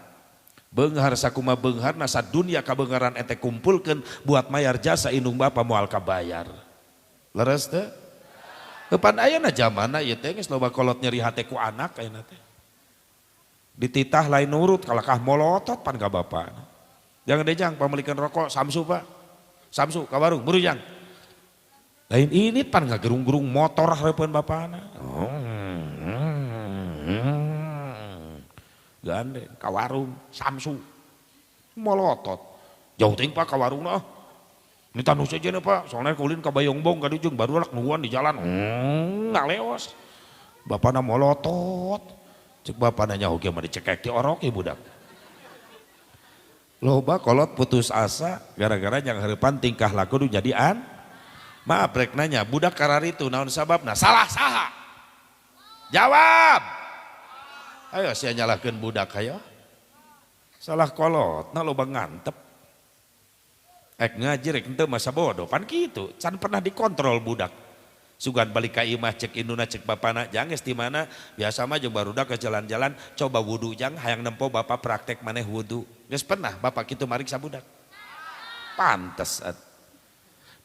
Beunghar sakuma beungharna sadunya kabeungharan ente kumpulkeun buat mayar jasa indung bapa moal kabayar. Leres teh? Pan ayeuna zamanna ieu teh geus loba kolot nyeri hate ku anak ayeuna teh. Dititah lain nurut kalakah molotot pan ka bapak. Jangan dejang pamelikan rokok Samsu Pak. Samsu ka warung murujang. Lain ini pan ngagerung-gerung motor hareupeun bapana. Gandeng ka warung Samsu. Molotot. Jauh ting Pak ka warung lah. Ini tanu saja nih Pak, soalnya kulin ka Bayongbong ka dijung baru lak nuhun di jalan. Ngaleos. Bapana molotot. Cek bapak nanya oke mah dicekek di orok ya budak. Loba kolot putus asa gara-gara yang harapan tingkah laku nu jadian. Maaf rek nanya budak karar itu naon sababna? Salah saha? Jawab. Ayo sia nyalahkeun budak ayo. Salah kolot na loba ngantep. Ngaji rek henteu masa bodoh pan kitu, can pernah dikontrol budak. Sugan balik ka imah cek induna cek bapana jang geus di mana biasa mah jeung barudak ke jalan-jalan coba wudu jang hayang nempo bapak praktek maneh wudu geus pernah bapak kitu marik sabudak pantes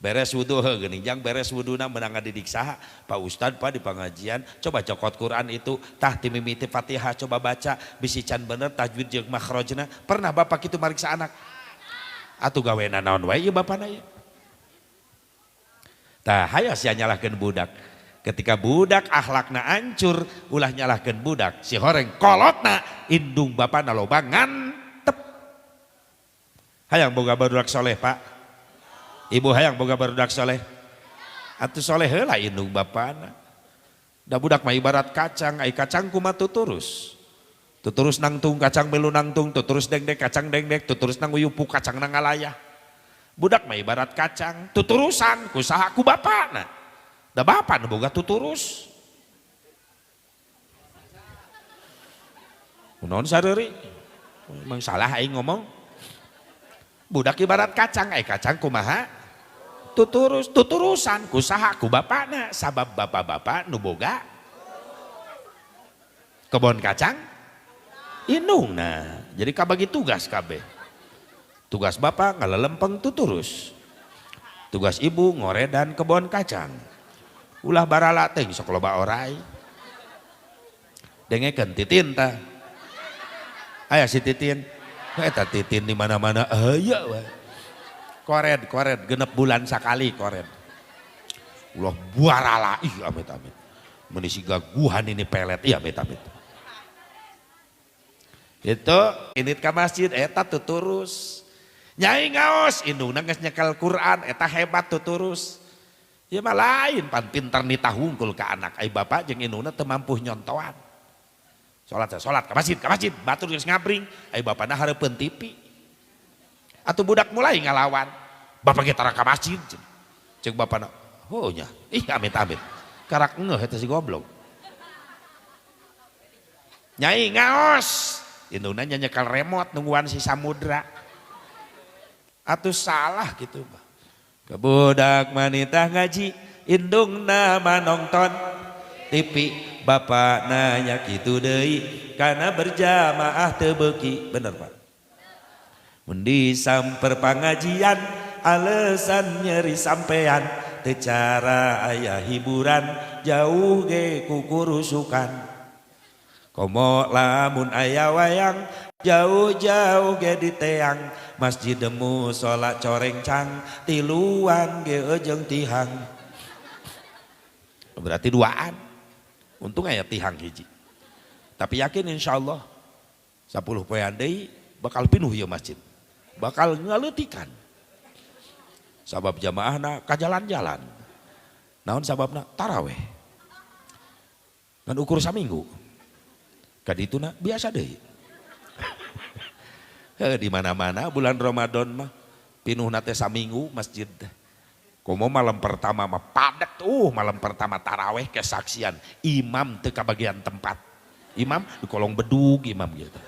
beres wudu geuning jang beres wuduna meunang ngadidik saha Pak Ustad Pak di pengajian coba cokot Quran itu tah ti mimiti Fatihah coba baca bisi can bener tajwid jeung makhrajna pernah bapak kitu marik sa anak atuh gawena naon wae ieu bapana ieu. Tah hayo sia nyalahkeun budak. Ketika budak akhlakna hancur, ulah nyalahkeun budak. Si horeng kolotna indung bapana loba ngantep. Hayang boga barudak soleh Pak. Ibu hayang boga barudak soleh. Atuh soleh heula indung bapana. Da budak mah ibarat kacang, ai kacang kumaha tuturus. Tuturus nangtung kacang melu nangtung, tuturus dengdek kacang dengdek, tuturus nang uyupu kacang nang ngalayah. Budak mah ibarat kacang, tuturusan ku saha ku bapana. Da bapa nu boga tuturus. Kunaon sareuri? Emang salah aing ngomong. Budak ibarat kacang, kacang kumaha? Tuturus, tuturusan ku saha ku bapana, sabab bapak-bapak nu boga kebon kacang indungna. Jadi kabagi tugas kabeh. Tugas bapak ngalelempeng tuturus. Tugas ibu ngoredan kebon kacang. Ulah barala teh sok loba orai. Dengekeun titin tah. Aya si titin. Eta titin di mana-mana aya we. Kored genep bulan sakali kored. Ulah barala ih amit-amit. Mun siga guhan ini pelet iya amit-amit. Itu init ka masjid eta tuturus. Nyai ngaos indungna geus nyekel Quran eta hebat tuturus. Ya mah lain pan pinter nitah hungkul ka anak ai bapak jeung indungna teu mampu nyontoan. Salat ka masjid batur geus ngabring ai bapana hareupeun TV. Atuh budak mulai ngalawan. Bapak ge tara ka masjid. Ceuk bapana, "Oh nya, ih amit-amit." Karak ngeuh eta si goblok. Nyai ngaos indungna nyekel remote nungguan si samudra. Atuh salah gitu Pak. Kebudak manitah ngaji indungna manongton TV bapak nanya kitu deui kana berjamaah teu beuki bener Pak. Mun disamper pangajian alesan nyeri sampean teu cara aya hiburan jauh ge kukurusukan. Komo lamun aya wayang jauh-jauh ge di teang masjid demu sholat coreng cang tiluan ge jeung tihang. Berarti duaan. Untung aya tihang hiji. Tapi yakin insyaallah 10 poean deui bakal pinuh ieu masjid. Bakal ngaleutikan. Sabab jamaahna ka jalan-jalan. Naon sababna? Taraweh. Ngan ukur saminggu. Kadituna biasa deui. Di mana-mana bulan Ramadan mah pinuh nate saminggu masjid. Komo malam pertama mah padat malam pertama taraweh kesaksian imam teu kabagian tempat. Imam di kolong bedug imam gitu.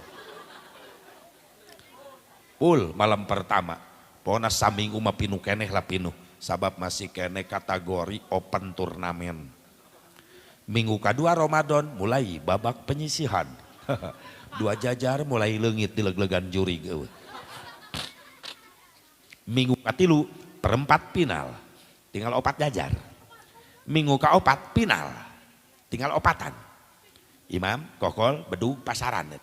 Malam pertama. Pokona saminggu mah pinuh keneh lah pinuh. Sabab masih keneh kategori open turnamen. Minggu kedua Ramadan mulai babak penyisihan. Dua jajar mulai leungit di leg-legan juri. Minggu katilu perempat final. Tinggal 4 jajar. Minggu ke-4 final. Tinggal 4-an. Imam, kokol, bedug, pasaran.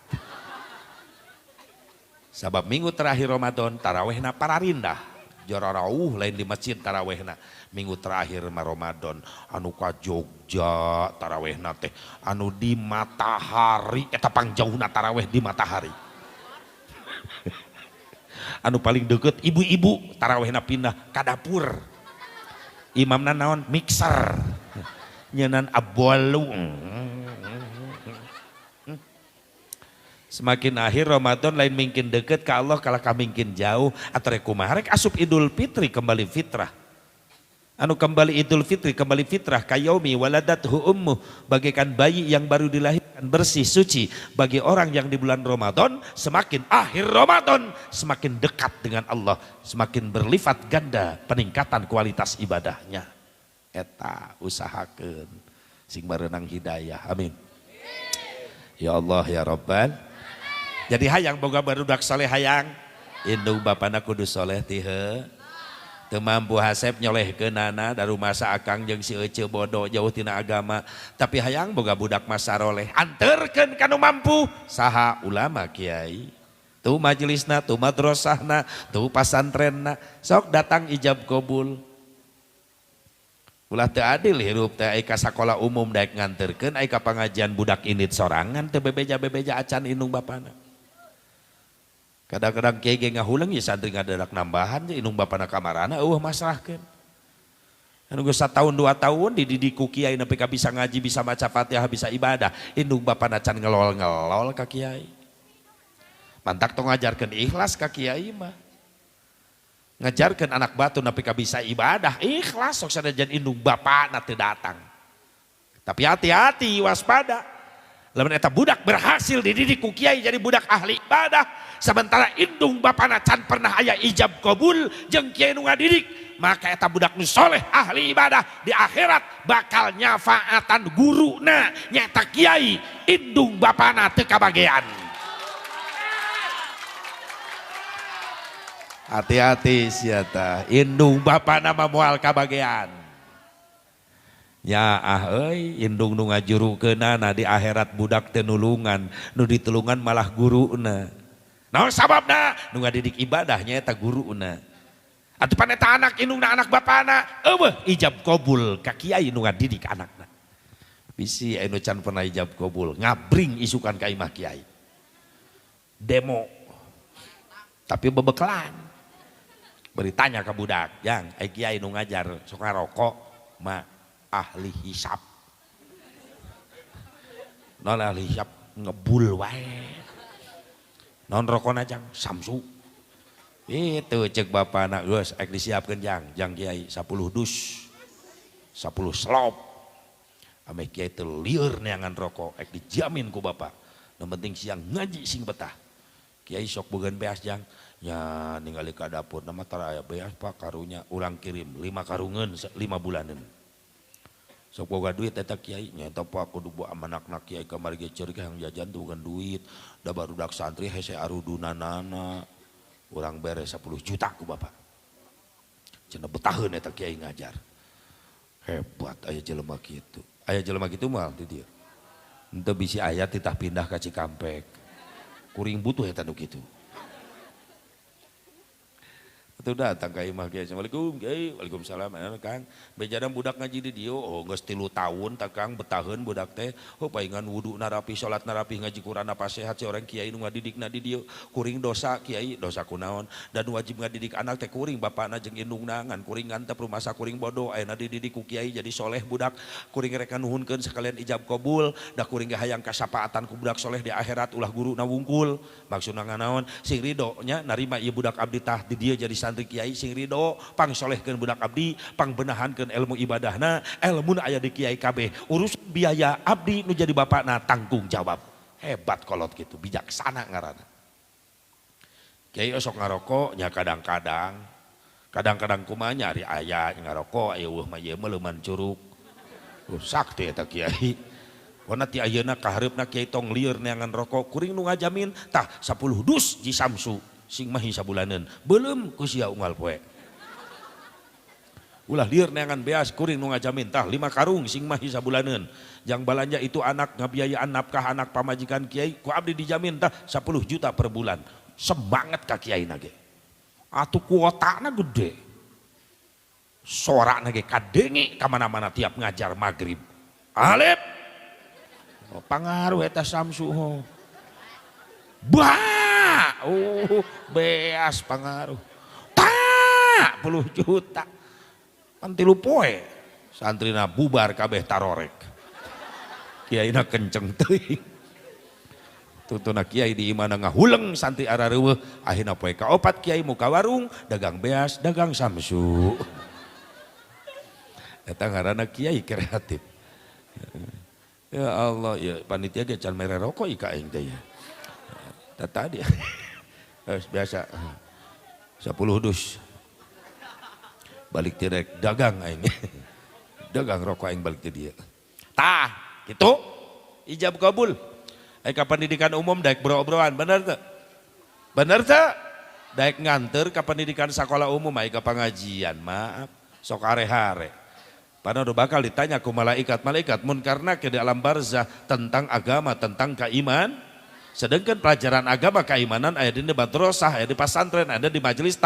Sabab minggu terakhir Ramadan tarawehna pararindah. Jororauh lain di masjid tarawehna. Minggu terakhir Ramadan anu ka Jogja tarawehna teh anu di matahari eta pangjauhna taraweh di matahari. Anu paling deket ibu-ibu tarawehna pindah ka dapur. Imamna naon mixer. Nyenan abwalu. Semakin akhir Ramadan lain mungkin deket ke Allah kalau mungkin jauh atau kumaha rek asup Idul Fitri kembali fitrah. Anu kembali Idul Fitri kembali fitrah kayaumi waladathu ummuh bagaikan bayi yang baru dilahirkan bersih suci. Bagi orang yang di bulan Ramadan semakin akhir Ramadan semakin dekat dengan Allah, semakin berlipat ganda peningkatan kualitas ibadahnya. Eta usahakeun sing barenang hidayah, amin ya Allah ya Rabbal. Jadi hayang boga barudak soleh hayang indung bapana kudu soleh tihe teu mampu hasep nyolehkeunana dari masa akang jeung si ece bodoh jauh tina agama tapi hayang boga budak masaroleh anterkeun kanu mampu saha ulama kiai tuh majelisna tuh madrasahna tuh pasantrenna sok datang ijab kabul. Ulah teu adil hirup teh aya ka sakola umum daek nganterkeun aya ka pangajian budak indit sorangan teu bebeja-bebeja acan indung bapana. Kadang-kadang kiai ge ngahuleung ya santri ngadadak nambahan je indung bapana kamarana eueuh masrahkeun. Anu geus 1 tahun 2 tahun dididik ku kiai nepi ka bisa ngaji bisa maca Fatihah bisa ibadah indung bapana can ngelol-ngelol ka kiai. Mantak tong ngajarkeun ikhlas ka kiai mah. Ngajarkan anak batu nepi ka bisa ibadah ikhlas sok sanajan indung bapana teu datang. Tapi hati-hati waspada. Lamun eta budak berhasil dididik ku kiai jadi budak ahli ibadah sementara indung bapana can pernah aya ijab kabul jeung kiai nu ngadidik maka eta budak nu soleh ahli ibadah di akhirat bakal nyafaatan guruna nyata kiai indung bapana teu kabagean. Hati-hati siata indung bapana mah moal kabagean. Ya euy indung nu ngajurukeunana di akhirat budak teu nulungan nu ditulungan malah guruna. Naon sababna? Nu ngadidik ibadahnya eta guruna. Atuh pan eta anak indungna anak bapana eueuh ijab kabul ka kiai nu ngadidik anakna. Bisi anu can pernah ijab kabul ngabring isukan ka imah kiai. Demo. Tapi bebekelan. Beritanya ke budak, "Jang, ai kiai nu ngajar sok ngarokok mah ahli hisab." Non ahli hisab ngebul wae. Non rokona Jang, Samsu. Itu cek bapana geus ek disiapkeun Jang kiai 10 dus. 10 slop. Ame kiai teu lieur neangan rokok ek dijamin ku bapak. Nu penting siang ngaji sing betah. Kiai sok bogan beas Jang. Ya ningali ka dapur nama tara aya beas Pak karunya ulang kirim 5 karungan 5 bulanan. Sok boga duit eta kiai nya eta Pak kudu bawa amanakna kiai kamari ge ceurik hayang jajan tugan duit da barudak santri hese arudunanana urang beres 10 juta ku bapak. Cenah betaheun eta kiai ngajar. Hebat aya jelema kitu. Aya jelema kitu mah di dieu. Henteu bisi aya titah pindah ka Cikampek. Kuring butuh eta nu kitu. Itu datang ke imah kiai, assalamualaikum kiai, waalaikumsalam, Kang. Bejana budak ngaji di dieu, oh geus 3 tahun tak Kang betaheun budak teh, oh paingan wudu narapi, salat narapi, ngaji Quran apa sehat si orang kiai nu ngadidikna di dieu, kuring dosa kiai, dosa kunaon, dan wajib ngadidik anak teh kuring bapana jeung indungna ngan kuring ngantep rumasa kuring bodoh, ayeuna dididik ku kiai jadi soleh budak, kuring rek nuhunkeun sekalian ijab kabul, da kuring ge hayang kasapaatan ku budak soleh di akhirat ulah guruna wungkul, maksudna nganaon, sing ridho nya narima ieu budak abdi tah di dieu jadi santri kiai sing ridho pang solehkeun budak abdi pang benahankeun ilmu ibadahna ilmu aya di kiai kabeh urus biaya abdi nu jadi bapakna tanggung jawab hebat kolot gitu bijaksana ngaranna kiai sok ngarokok nya kadang-kadang kumaha nyari aya ngarokok aya eueuh mah ieu mah leuman curug rusak teh eta kiai wana ti ayeuna kahareupna kiai tong lieur neangan rokok kuring nu ngajamin tah 10 dus ji Samsu sing mah sabulaneun belum ku sia unggal poe ulah lieur neangan beas kuring nu ngajamin tah 5 karung sing mah sabulaneun jang balanja itu anak ngabiayaan nafkah anak pamajikan kiai ku abdi dijamin tah 10 juta per bulan semangat ka kiai nage. Atuh kuotana gede. Sorak nage kadenge kamana-mana tiap ngajar maghrib. Alif. Oh, pangaruh eta Samsu. Bah. Beas pangaruh. Tak 10 juta. Kan 3 poe. Santrina bubar kabeh tarorek. Kiai na kenceng teuing. Tutuna kiai di imana ngahuleng santri arareueuh akhirna poe kaopat kiai muka warung dagang beas dagang Samsu. Eta ngaranna kiai kreatif. Ya Allah ya panitia ge can mere rokok ika aing teh ya. Tadi biasa 10 dus. Balik direk dagang aing. Dagang rokok aing balik teh dia. Tah, kitu ijab kabul. Ka pendidikan umum daek bro-broan, bener tuh? Bener tuh? Daek nganter ke pendidikan sekolah umum, ke pengajian, maaf, sok are-hare. Padahal udah bakal ditanya ke malaikat, karena ke alam barzah tentang agama, tentang keiman. Sedangkan pelajaran agama keimanan ada di madrasah, ada di pesantren, ada di majelis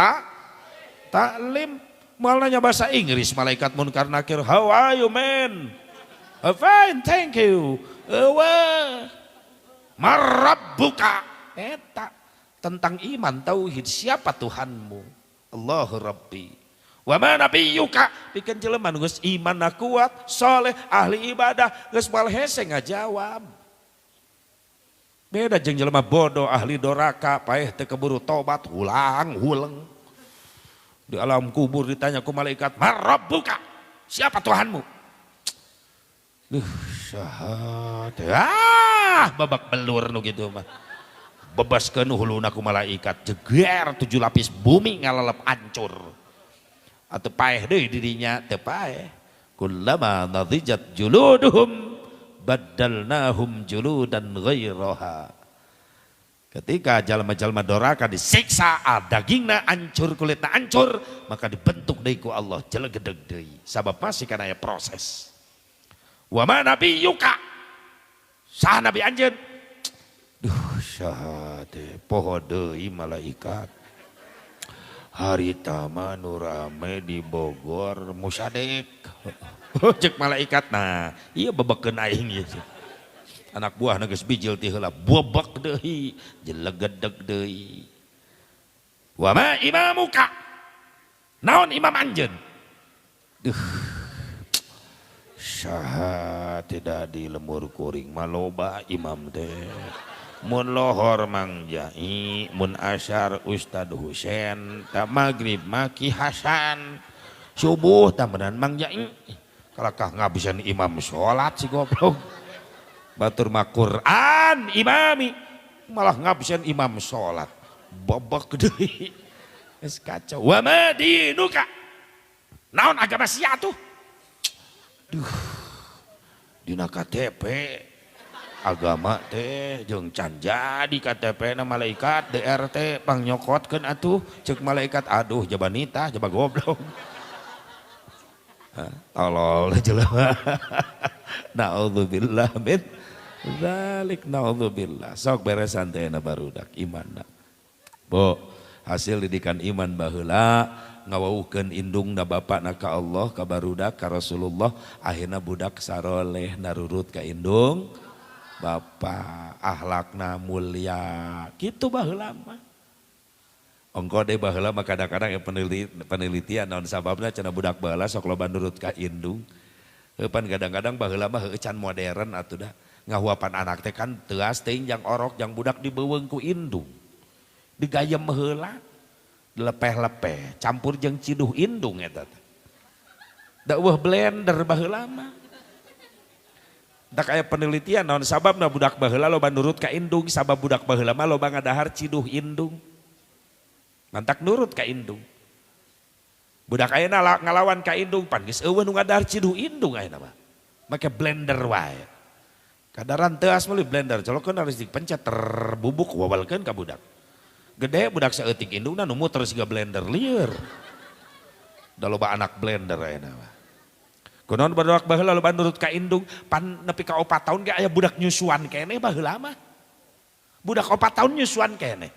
taklim. Malah nanya bahasa Inggris, malaikat munkar nakir, how are you man? Fine, thank you. Marabbuka eta tentang iman tauhid siapa Tuhanmu Allahu Rabbi wa ma nabiyyuka pikeun jelema nu geus imanna kuat soleh ahli ibadah geus moal hese ngajawab beda jeung jelema bodoh ahli doraka paeh teu keburu tobat huleng di alam kubur ditanya ku malaikat marabbuka siapa Tuhanmu babak belur nu gitu mah bebaskeun huluna ku malaikat jeger 7 lapis bumi ngalalep hancur atuh paeh deui dirinya teu paeh kullama nadijat juluduhum baddalnahum juludan ghairaha ketika jalma-jalma doraka disiksa dagingna hancur kulitna hancur maka dibentuk deui ku Allah jelegedeg deui sabab masih kana aya proses wa ma nabiyyuka sah nabi anjeun duh syahade poho deui malaikat harita manu rame di Bogor musadek cek malaikat nah iya bebekeun aing ieu anak buah geus bijil ti heula bobek deui jelegedeg deui wa ma imamuka naon imam anjeun duh saha tidak di lemur kuring maloba imam teh mun lohor Mang Jai mun asyar Ustad Husein ta magrib Maki Hasan subuh tambenan Mang Jai kalakah ngabisan imam sholat si goblok batur mah Quran imami malah ngabisan imam sholat bobok deui geus kacau wa ma dinuka naon agama sia tuh duh dina KTP agama teh jeung can jadi KTP na malaikat DRT pangnyokotkeun atuh ceuk malaikat aduh jabanita jaba goblok tolol jelema naudzubillah min zalik naudzubillah sok beresan teh na barudak imanna bo hasil didikan iman baheula ngawaukeun indung da bapakna ka Allah ka barudak ka Rasulullah akhirna budak saroleh narurut ka indung bapa akhlakna mulia kitu baheula mah ongko deui baheula mah kadang-kadang penelitian naon sababna cenah budak baheula sok loba nurut ka indung pan kadang-kadang baheula mah can modern atuh da ngahuapan anak teh kan teuas teuing jang orok jang budak dibeuweung ku indung digayem heula lepeh-lepeh campur jeung ciduh indung eta teh da eueuh blender baheula mah da aya penelitian naon sababna budak baheula loba nurut ka indung sabab budak baheula mah loba ngadahar ciduh indung mantak nurut ka indung budak ayeuna ngalawan ka indung pan geus eueuh nu ngadahar ciduh indung ayeuna mah make blender wae kadaran teuas meuli blender colokeun harus dipencet terbubuk wawalkeun ka budak gede budak saeutik indungna nu muter siga blender lieur da loba anak blender ayeuna mah kunaon budak baheula loba nurut ka indung pan nepi ka 4 tahun ge aya budak nyusuan keneh baheula mah budak 4 tahun nyusuan keneh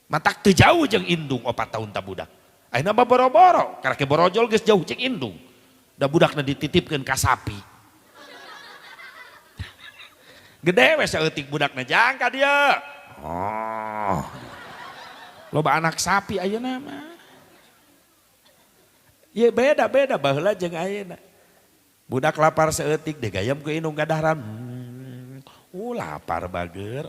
Matak teu jauh jeung indung 4 tahun tak budak. Ayeuna mah boro-boro, karena ke borojol geus jauh cek indung. Da budakna dititipkeun ka sapi. Gede we saeutik budakna jang ka dieu. Oh. Loba anak sapi ayeuna mah. Ye beda-beda baheula jeung ayeuna. Budak lapar saeutik degayam ku indung gadaharan. Lapar bager.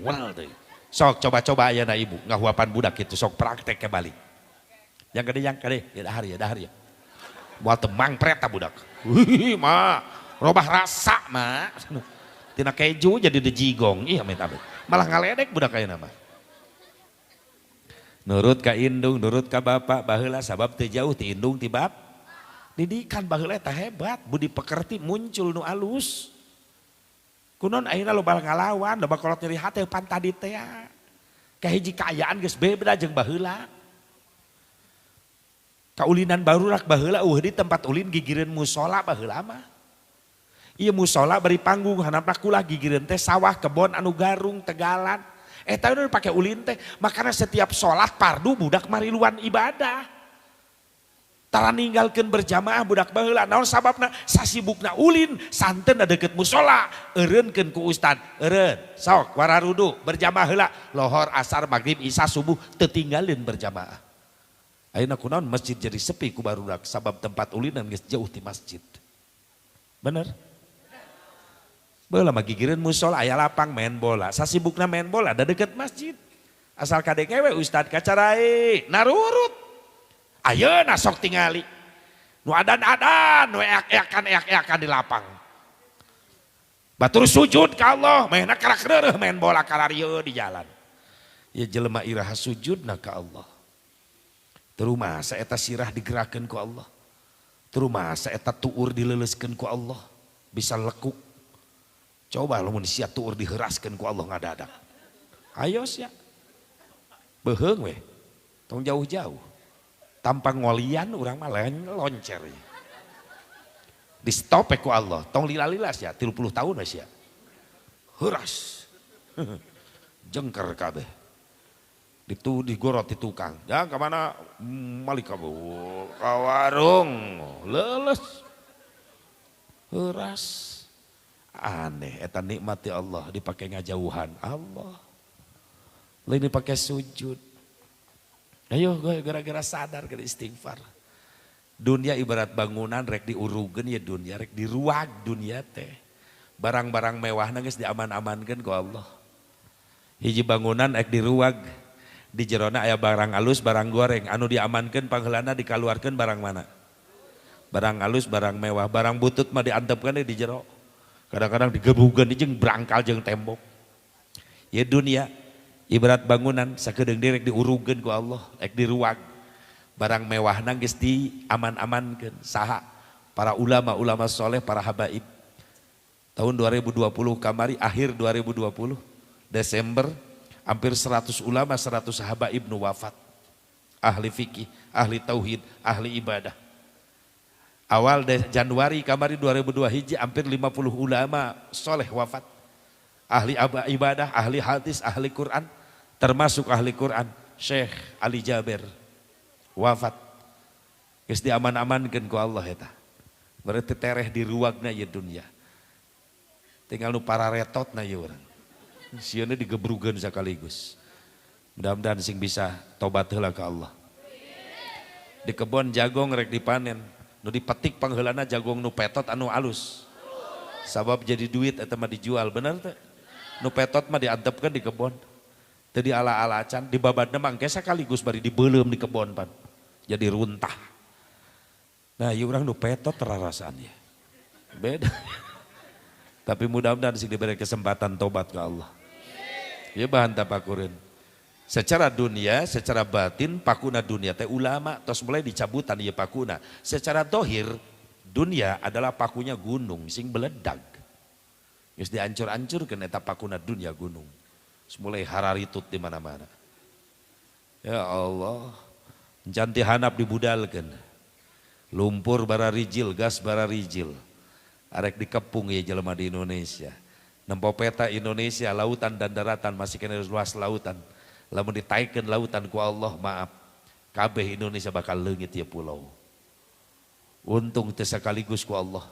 Wal teh. Sok coba-coba ayeuna ibu ngahuapan budak itu sok praktek ke balik. Yang gede ya dahar ya. Moal teu mangpret ta budak. Wih mah robah rasa mah. Tina keju jadi dejigong. Iya amit-amit. Malah ngaledek budak ayeuna mah. Nurut ka indung, nurut ka bapak baheula sabab teu jauh ti indung ti bab. Didikan baheula eta hebat, budi pekerti muncul nu alus. Kunon akhirnya loba ngalawan, loba kolot nyeri hati pan tadi teh. Kahiji kaayaan geus beda jeung baheula. Kaulinan barurak baheula di tempat ulin gigireun musola baheula mah. Ieu musola bari panggung handapna kulah gigireun teh sawah kebon anu garung tegalan. Eta udah pake ulin teh, makanya setiap sholat pardu budak mariluan ibadah. Tara ninggalkeun berjamaah budak baheula naon sababna sasibukna ulin santen da deket musola eureunkeun ku ustad eureun sok wararudu berjamaah heula lohor asar maghrib isya subuh teu tinggalin berjamaah. Ayeuna kunaon masjid jadi sepi ku barudak sabab tempat ulinan geus jauh ti masjid. Bener? Baheula mah gigireun musola aya lapang main bola sasibukna main bola da deket masjid. Asal kadeke we ustad kacarai narurut. Ayeuna sok tingali nu adan-adan nu eak-eakan di lapang batur sujud ka Allah mainna karak reureuh main bola kalarieu di jalan ya jelema iraha sujudna ka Allah teruma saeta sirah digerakkeun ku Allah teruma saeta tuur dileuleskeun ku Allah bisa lekuk coba lamun sia tuur diheuraskeun ku Allah ngadadak ayo sia beheung we tong jauh-jauh tanpa ngolian orang mah loncer di stop ku Allah tong lila-lilas ya 30 tahun ya heras jengker kabeh itu digorot di tukang ya kemana malik kamu ka warung leles heras aneh eta nikmati Allah dipakai ngajauhan Allah lain dipakai sujud. Ayo gue gara-gara sadar ke istighfar. Dunia ibarat bangunan rek diurugen ya dunia rek diruag dunia teh. Barang-barang mewah geus diaman-amankeun ku Allah. Hiji bangunan rek diruag di jerona aya barang alus barang goreng anu diamankeun pangheulana dikaluarkeun barang mana? Barang alus barang mewah barang butut mah diantepkeun di jero. Kadang-kadang digebugeun jeung brangkal jeung tembok. Ya dunia ibarat bangunan sakedeung direk diurugeun ku Allah rek diruag barang mewah geus diaman-amankeun saha para ulama soleh para habaib tahun 2020 kamari akhir 2020 Desember hampir 100 ulama 100 habaib nu wafat ahli fikih ahli tauhid ahli ibadah awal Januari kamari 2002 hiji hampir 50 ulama soleh wafat ahli ibadah ahli hadis ahli Quran termasuk ahli Quran Syekh Ali Jaber wafat geus diaman-amankeun ku Allah eta berarti tereh di ruagna ieu dunya tinggal nu pararetotna ieu urang sieuna digebrugeun sakaligus mudah-mudahan sing bisa tobat heula ka Allah di kebon jagong rek dipanen nu dipetik pangheulana jagong nu petot anu alus sabab jadi duit eta mah dijual bener teh nu petot mah diantepkeun di kebon tadi ala-alacan di babadna mah engke sakaligus bari dibeuleum di kebon pan jadi runtah. Nah ieu urang nu petot terarasaan ya. Beda. Tapi mudah-mudahan sing diberi kesempatan tobat ke Allah. Ieu bahan tapakureun. Secara dunia, secara batin pakuna dunia teh ulama tos mulai dicabutan ieu pakuna. Secara dohir dunia adalah pakunya gunung sing beledag. Geus diancur-ancurkeun eta pakuna dunia gunung. Mulai hararitut di mana-mana. Ya Allah, janti hanap dibudalkeun. Lumpur bara rijil, gas bara rijil. Arek dikepung ya jelema di Indonesia. nempo peta Indonesia lautan dan daratan masih kena luas lautan. Lamun ditaikeun lautan ku Allah maaf kabeh Indonesia bakal leungit ya pulau. Untung teu sakaligus ku Allah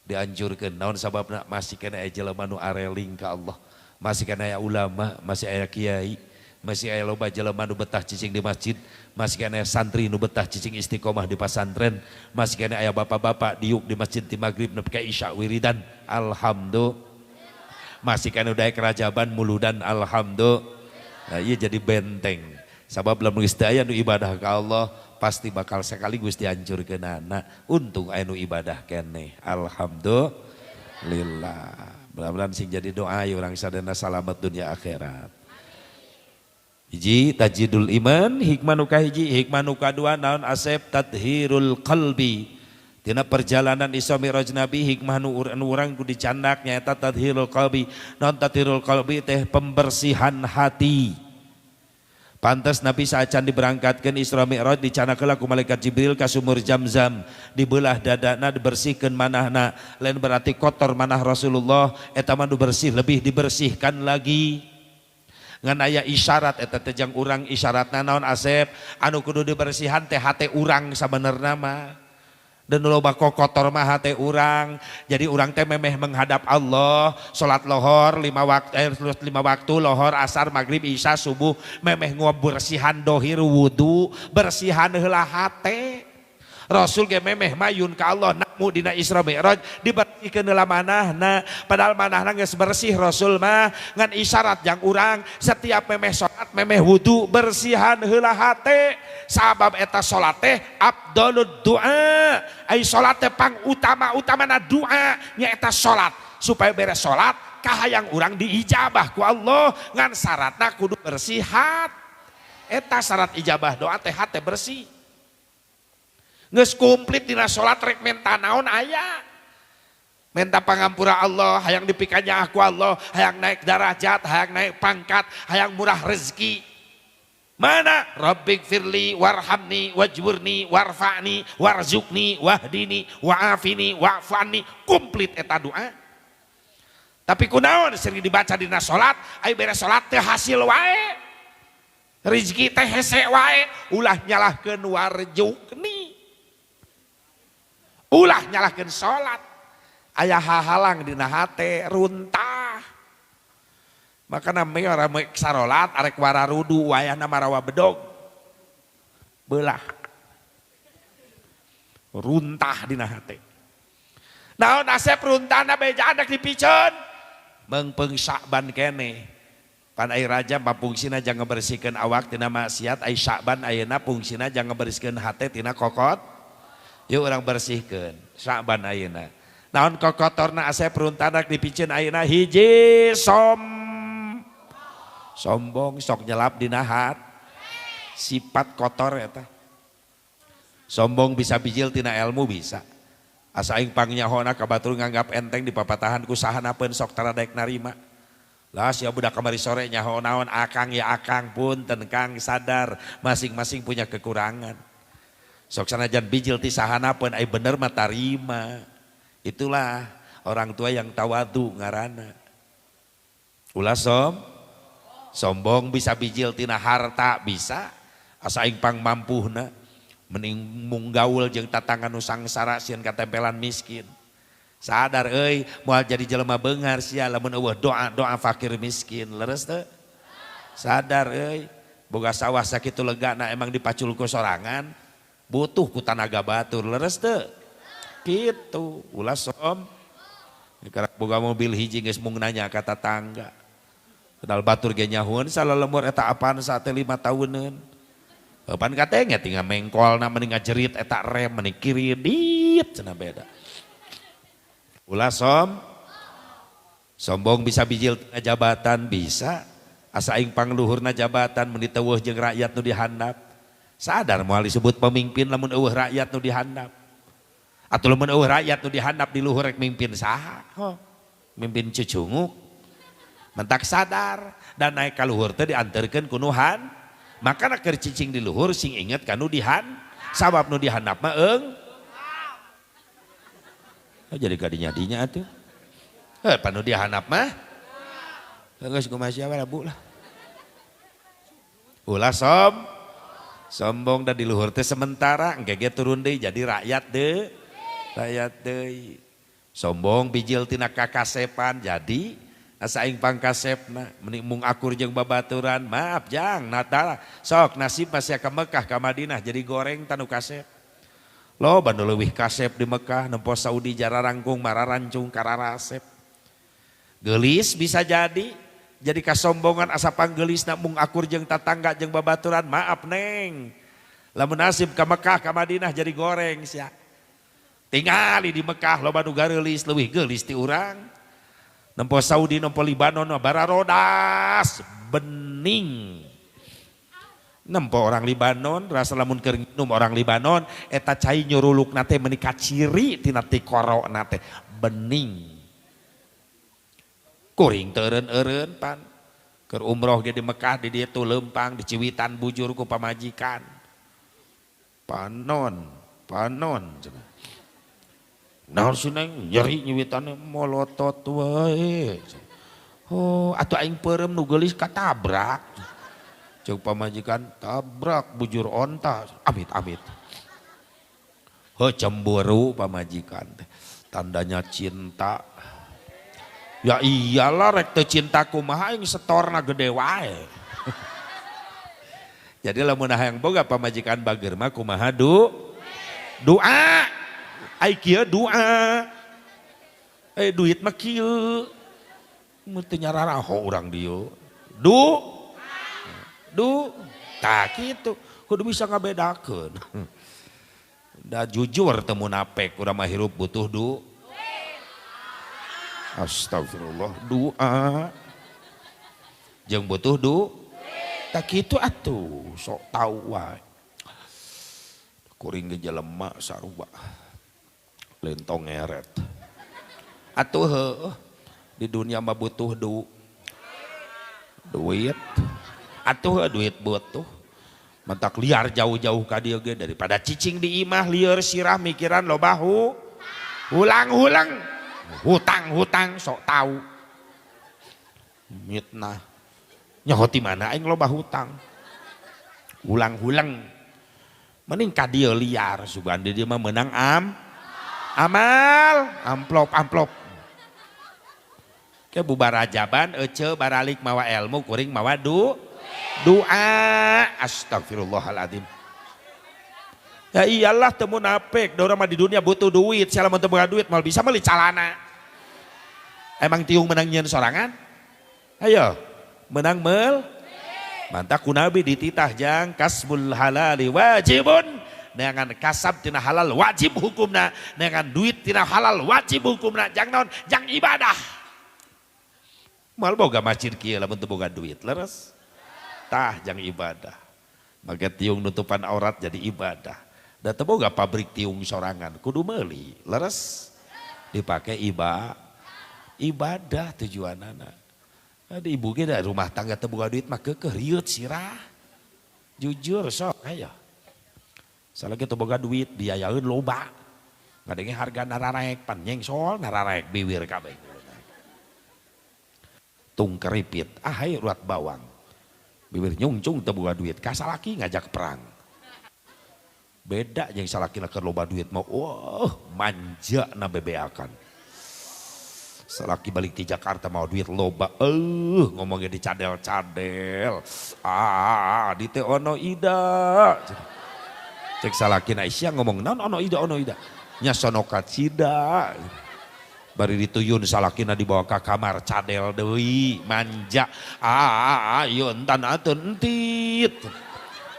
dianjurkeun naon sababna masih kena aya jelema nu areling ka Allah. Masih kena aya ulama, masih aya kiai, masih aya loba jelema nu betah cicing di masjid, masih kena aya santri nu betah cicing istiqomah di pesantren, masih kena aya bapak-bapak diuk di masjid ti magrib nepi ka isya wiridan. Alhamdulillah. Masih kena daek kerajaban muludan alhamdulillah. Nah, iya jadi benteng. Sabab lamun geus aya nu ibadah ka Allah pasti bakal sekaligus dihancurkeun. Nah, untung aya nu ibadah keneh. Alhamdulillah. Mudah-mudahan sing jadi doa ya orang sadana salamet dunia akhirat. Hiji tajidul iman, hikmah nu kahiji, hikmah nu kadua naon asep tadhirul qalbi. Tina perjalanan Isra Mi'raj Nabi hikmah nu urang ku dicandak nyaeta tadhirul qalbi. Naon tadhirul qalbi teh pembersihan hati. Pantas Nabi saacan diberangkatkan Isra Mi'raj dicanakeula ku malaikat Jibril ka sumur Zamzam, dibelah dadana dibersihkeun manahna, lain berarti kotor manah Rasulullah eta mah bersih lebih dibersihkan lagi. Ngan aya isyarat eta teh jang urang isyaratna naon Asep anu kudu dibersihan teh hate urang sabenerna mah. Dan loba kotor mah hate urang. Jadi urang teh memeh menghadap Allah, salat lohor 5 waktu lohor, asar, maghrib, isya, subuh memeh ngobersihan dohir wudu, bersihan heula hate. Rasul ge memeh mayun ka Allah namu dina Isra Mi'raj dibersihkeun heula manahna, padahal manahna geus bersih Rasul mah ngan isyarat jang urang setiap memeh salat memeh wudu bersihan heula hate. Sabab eta salat teh afdalud du'a, ai salat teh pang utama-utamana doa nyaeta salat. Supaya beres salat kahayang urang diijabah ku Allah ngan syaratna kudu bersih hat. Eta syarat ijabah doa teh hate bersih. Geus komplit dina salat rek menta naon aya. Menta pangampura Allah, hayang dipikanya aku Allah, hayang naik darajat, hayang naik pangkat, hayang murah rezeki. Mana? Rabbik firli warhamni wajburni warfa'ni warzukni wahdini wa'afini wa'fani. Komplit eta doa. Tapi kunaon sering dibaca dina salat, ai beres salat teh hasil wae. Rezeki teh hese wae, ulah nyalahkeun warjukni. Ulah nyalahkeun salat. Aya hahalang dina hate runtah. Makana me orang meuk sarolat arek wararudu wayahna marawa bedog. Beulah. Runtah dina hate. Naon asep runtahna beja anak dipiceun. Meungpeung Sya'ban keneh. Pan ai raja papungsina jang ngabersihkeun awak tina maksiat, ai Sya'ban ayeuna fungsina jang ngabersihkeun hate tina kokot. Yuk orang bersihkeun Sya'ban ayeuna. Naon kokotorna asep runtahna dipiceun ayeuna hiji sombong sok nyelap dina hat. Sifat kotor eta. Sombong bisa bijil tina ilmu bisa. Asa aing pangnyahoana ka batur nganggap enteng di papatahan ku sahanapeun sok tara daek narima. Lah sia budak kamari sore nyaho naon akang ya akang punten Kang sadar masing-masing punya kekurangan. Sok sanajan bijil ti sahanapeun ai bener mah tarima. Itulah orang tua yang tawadu ngaranna. Ulah sombong bisa bijil tina harta bisa. Asa aing pang mampuhna mending munggaul jeung tatangga nu sangsara sieun katempelan miskin. Sadar euy moal jadi jelema beungar sia lamun eueuh doa fakir miskin leres teu? Sadar euy boga sawah sakitu legana emang dipacul ku sorangan butuh ku tanaga batur leres teu? Kitu ulah karak boga mobil hiji geus mung nanya ka tatangga. Kenal batur ge nyahueun salalembur eta apaan saat 5 tahunan. Pan katanya tinggal mengkolna mending ngajerit eta rem mending kiridit cenah beda. Ulah sombong bisa bijil tina jabatan bisa. Asa aing pangluhurna jabatan mun diteuweuh jeung rakyat nu dihandap. Sadar moal disebut pemimpin lamun eueuh rakyat nu dihandap. Atuh lamun eueuh rakyat nu dihandap di luhur rek mimpin saha? Mimpin cucunguk. Mentak sadar dan naik ka luhur teh dianterkeun ku Nuhan. Maka nak keur cicing di luhur sing inget kanu dihan. Sabab nu dihandap mah jadi kadinya-dinya atuh. Panu dihanap mah geus kumaha siapa lah bu lah ulah sombong dan di luhur teh sementara engke turun deui jadi rakyat deui sombong bijil tina kakasepan jadi asa aing pangkasepna meni mung akur jeung babaturan maaf jang natala sok nasib masih ka Mekah ka Madinah jadi goreng tanu kasep lo banu leuwih kasep di Mekah nempo Saudi jararangkung mararancung kararasep geulis bisa jadi kasombongan asa panggelisna mung akur jeung tatangga jeung babaturan maaf neng lamun nasib ka Mekah ka Madinah jadi goreng sia tingali di Mekah loba nu gareulis leuwih geulis ti urang nempo Saudi nempo Libanon bararodas bening nempo orang Libanon rasa lamun keur nginum orang Libanon eta cai nyurulukna teh meuni kaciri tina ti korona teh bening kuring teureun-eureun pan keur umroh ge di Mekah di dieu tuh leumpang di Ciwitan bujur ku pamajikan panon cenah naon si neng nyeri nyiwitanna molotot wae oh atuh aing peureum nu geulis katabrak ceuk pamajikan tabrak bujur onta amit cemburu pamajikan tandanya cinta. Ya iyalah rek teu cinta kumaha aing setorna gede wae. Jadi lamun hayang boga pamajikan bager mah kumaha doa. Ai kieu doa. Duit mah kieu. Mun teu nyararaho urang dieu. Tah kitu kudu bisa ngabedakeun. Da jujur teu munafik urang mah hirup butuh Astagfirullah doa jeung butuh tak kitu atuh sok tau wae kuring ge jelema sarua lentong ngeret atuh heuh di dunia mah butuh duit atuh duit butuh mentak liar jauh-jauh ka dieu ge daripada cicing di imah lieur sirah mikiran loba hulang hutang sok tahu mitnah nyaho ti mana aing loba hutang ulang-ulang mending ka dieu liar sugan di dieu mah meunang amal amplop ke bubar ajaban ece baralik mawa ilmu kuring mawa doa astagfirullahaladzim. Ya iyalah teu munafik, da urang mah di dunia butuh duit, siapa mun teu boga duit mal bisa meuli calana. Emang tiung menang nyeun sorangan? Ayo, menang meul. Mantap ku Nabi dititah jang kasbul halali wajibun. Dengan kasab tina halal wajib hukumna, dengan duit tina halal wajib hukumna, jang naon? Jang ibadah. Mal boga masjid kieu lamun teu boga duit, leres. Tah jang ibadah. Maka tiung nutupan aurat jadi ibadah. Da teu boga pabrik tiung sorangan kudu meuli leres dipake ibadah tujuanana. Adi ibu ge da rumah tangga teu boga duit mah keukeuh riut sirah. Jujur sok aya. Salagi teu boga duit biayaeun loba. Ngadenge harga nararaek pan nyengsol nararaek biwir kabeh. Tung keripit hayu ruat bawang. Biwir nyungcung teu boga duit kasalaki ngajak perang. Beda yang salakina keur loba duit mau manja na bebeakan salaki balik di Jakarta mau duit loba ngomongnya di cadel-cadel di teh ono ida cek salakina isya ngomong naon ono ida nya sono kacida bari dituyun salakina dibawa ke kamar cadel deui manja ieu entan ateun entit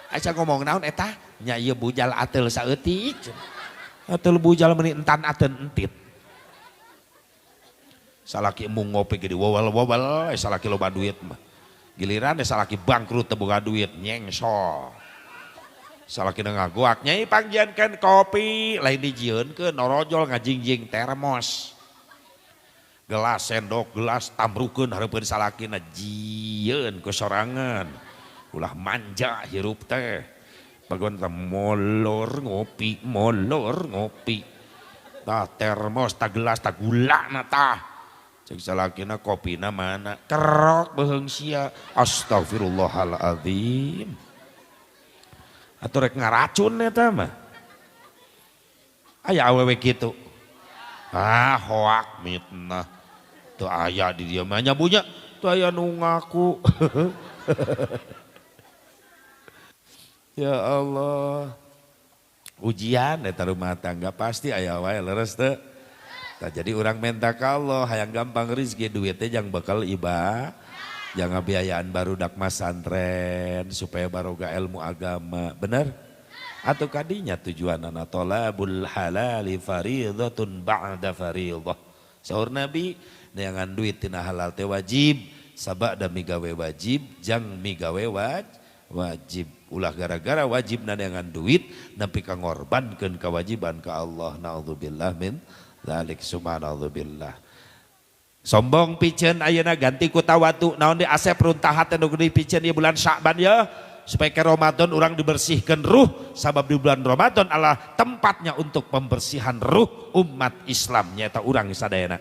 asa ngomong naon eta nya ieu bujal ateul saeutik ateul bujal meuni entan ateun entit salaki mung ngopi ge wawal salaki loba duit mah giliran salaki bangkrut teu boga duit nyengsol salaki ngagoak nyai panggiankeun kopi lain dijieunkeun norojol ngajingjing termos gelas sendok gelas tambrukeun hareupeun salakina jieun ku sorangan ulah manja hirup teh bagon molor ngopi tah termos tah gelas tah gula na tah Cek salakina kopina mana? Kerok beheung sia. Astagfirullahaladzim. Atuh rek ngaracun eta mah. Aya awewe kitu. Hoak mitnah. Tuh aya di dieu mah nyabunya. Tuh aya nu ngaku. Ya Allah. Ujian eta rumah tangga pasti aya wae leres teu. Jadi orang minta ka Allah hayang gampang rezeki duitnya jangan bakal iba, jangan biayaan barudak masantren supaya baroga ilmu agama, bener? Atau kadinya tujuan anak tolabul halali faridatun ba'da faridah. Saur Nabi, neangan duit tina halal teh wajib, sabada migawe wajib, jang migawe wajib. Ulah gara-gara wajib neangan duit, nepi ka ngorbankeun kewajiban ka Allah. Naudzubillah min dzalik, subhanallah. Sombong piceun ayeuna ganti ku tawadu naon di asep runtahat anu dipiceun ieu bulan Sya'ban ya supaya ke Ramadan orang dibersihkan ruh sabab di bulan Ramadan adalah tempatnya untuk pembersihan ruh umat Islam nyaeta urang sadayana.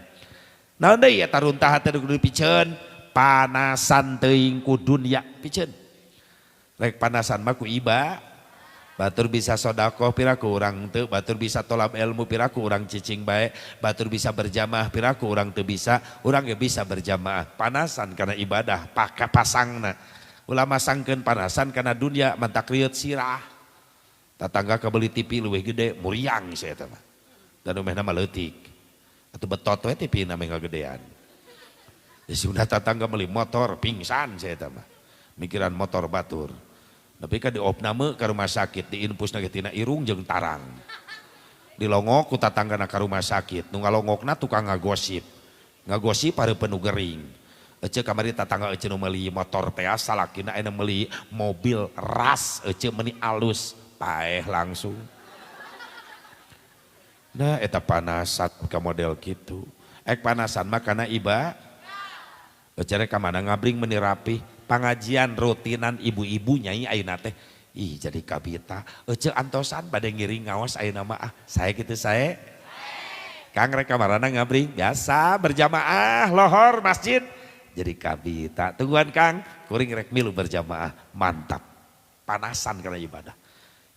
Naon deui eta runtahat anu dipiceun panasan teuing ku dunya piceun. Rek panasan mah ku iba batur bisa sodako piraku orang teu, batur bisa tolab ilmu piraku orang cicing bae, batur bisa berjamaah piraku orang teu bisa, orang ge bisa berjamaah. Panasan karena ibadah, pasangna. Ulah masangkeun panasan karena dunia mantak rieuh sirah. Tatangga kabeli TV leuwih gede, muriang saya eta mah. Dan umehna mah leutik. Atuh betot we TV-na mah ngagedean. Ya sudah tatangga meuli motor pingsan saya eta mah. Mikiran motor batur. Tapi kan diopname ke rumah sakit, diinpus tina irung jeung tarang. Dilongok ku tatanggana ka rumah sakit, nu ngalongokna tukang ngagosip. Ngagosip hareupeun nu gering. Ece kamari tatangga ece nu meuli motor teh salakina aya meuli mobil ras, ece meuni alus, paeh langsung. Nah eta panasan ka model kitu. Panasan mah kana iba. Ece rek ka mana ngabring meuni rapih. Pengajian rutinan ibu-ibu nyai ayeuna teh ih jadi kabita ece antosan bade ngiring ngaos ayeuna mah saya gitu saya Kang rek kamarana ngabring biasa berjamaah lohor masjid jadi kabita tungguan Kang kuring rek milu berjamaah mantap panasan karena ibadah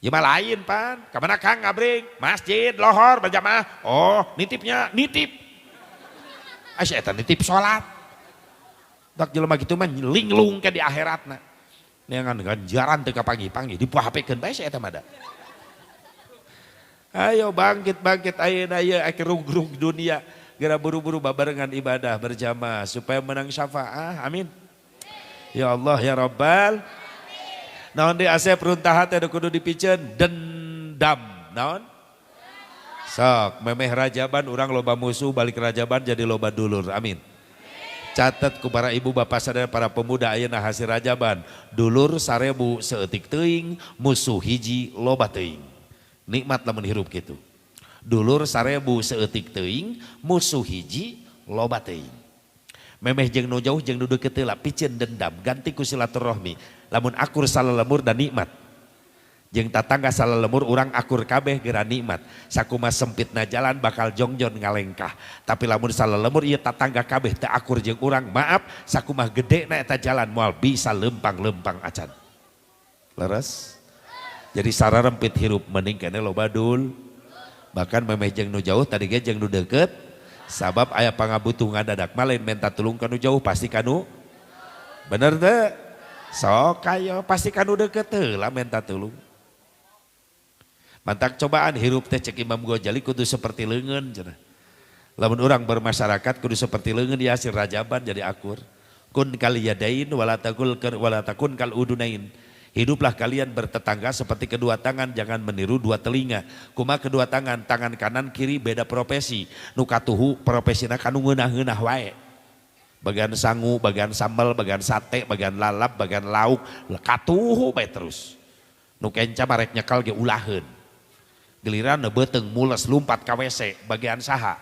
ya mah lain pan kamana Kang ngabring masjid lohor berjamaah oh nitipnya nitip asy eta nitip salat. Dak jelema kitu mah linglung ke di akhiratna. Neangan ganjaran teu kapanggi-panggi dipahapekeun bae eta mah da. Ayo bangkit ayeuna ieu ake rugrug dunia geura buru-buru babarengan ibadah berjamaah supaya menang syafaah. Amin. Ya Allah ya Rabbal. Naon deui asep runtahat teh kudu dipiceun dendam. Naon? Sok memeh rajaban urang loba musuh balik rajaban jadi loba dulur. Amin. Catat ku para ibu bapak sadaya para pemuda ayeuna hasil rajaban dulur 1000 seeutik teuing musuh hiji loba teuing nikmat lamun hirup kitu dulur 1000 seeutik teuing musuh hiji loba teuing memeh jeung nu jauh jeung nu deukeut teh lah piceun dendam ganti ku silaturahmi lamun akur salalemur dan nikmat jeung tatangga salalemur urang akur kabeh geura nikmat sakumaha sempitna jalan bakal jongjon ngalengkah tapi lamun salalemur ieu tatangga kabeh teu akur jeung urang maaf sakumaha gedena eta jalan moal bisa lempang-lempang acan leres jadi sararempit hirup mending keneh loba dul bahkan memeh jeung nu jauh tadi ge jeung nu deukeut sabab aya pangabutuh ngadadak mah lain minta tulung ka nu jauh pasti ka nu bener teu sok ayo pasti ka nu deukeut heula minta tulung. Mantak cobaan hirup teh cek Imam Ghazali kudu seperti leungeun cenah. Lamun urang bermasyarakat kudu seperti leungeun di hasil rajaban jadi akur. Kun kal yadain wala takun kal udunain. Hiduplah kalian bertetangga seperti kedua tangan jangan meniru dua telinga. Kumaha kedua tangan kanan kiri beda profesi. Nu katuhu profesina kanu ngeunah-ngeunah wae. Bagian sangu, bagian sambal, bagian sate, bagian lalap, bagian lauk, katuhu bae terus. Nu kenca marek nyekal ge ulaheun. Giliran beuteng mules lumpat ka WC bagian saha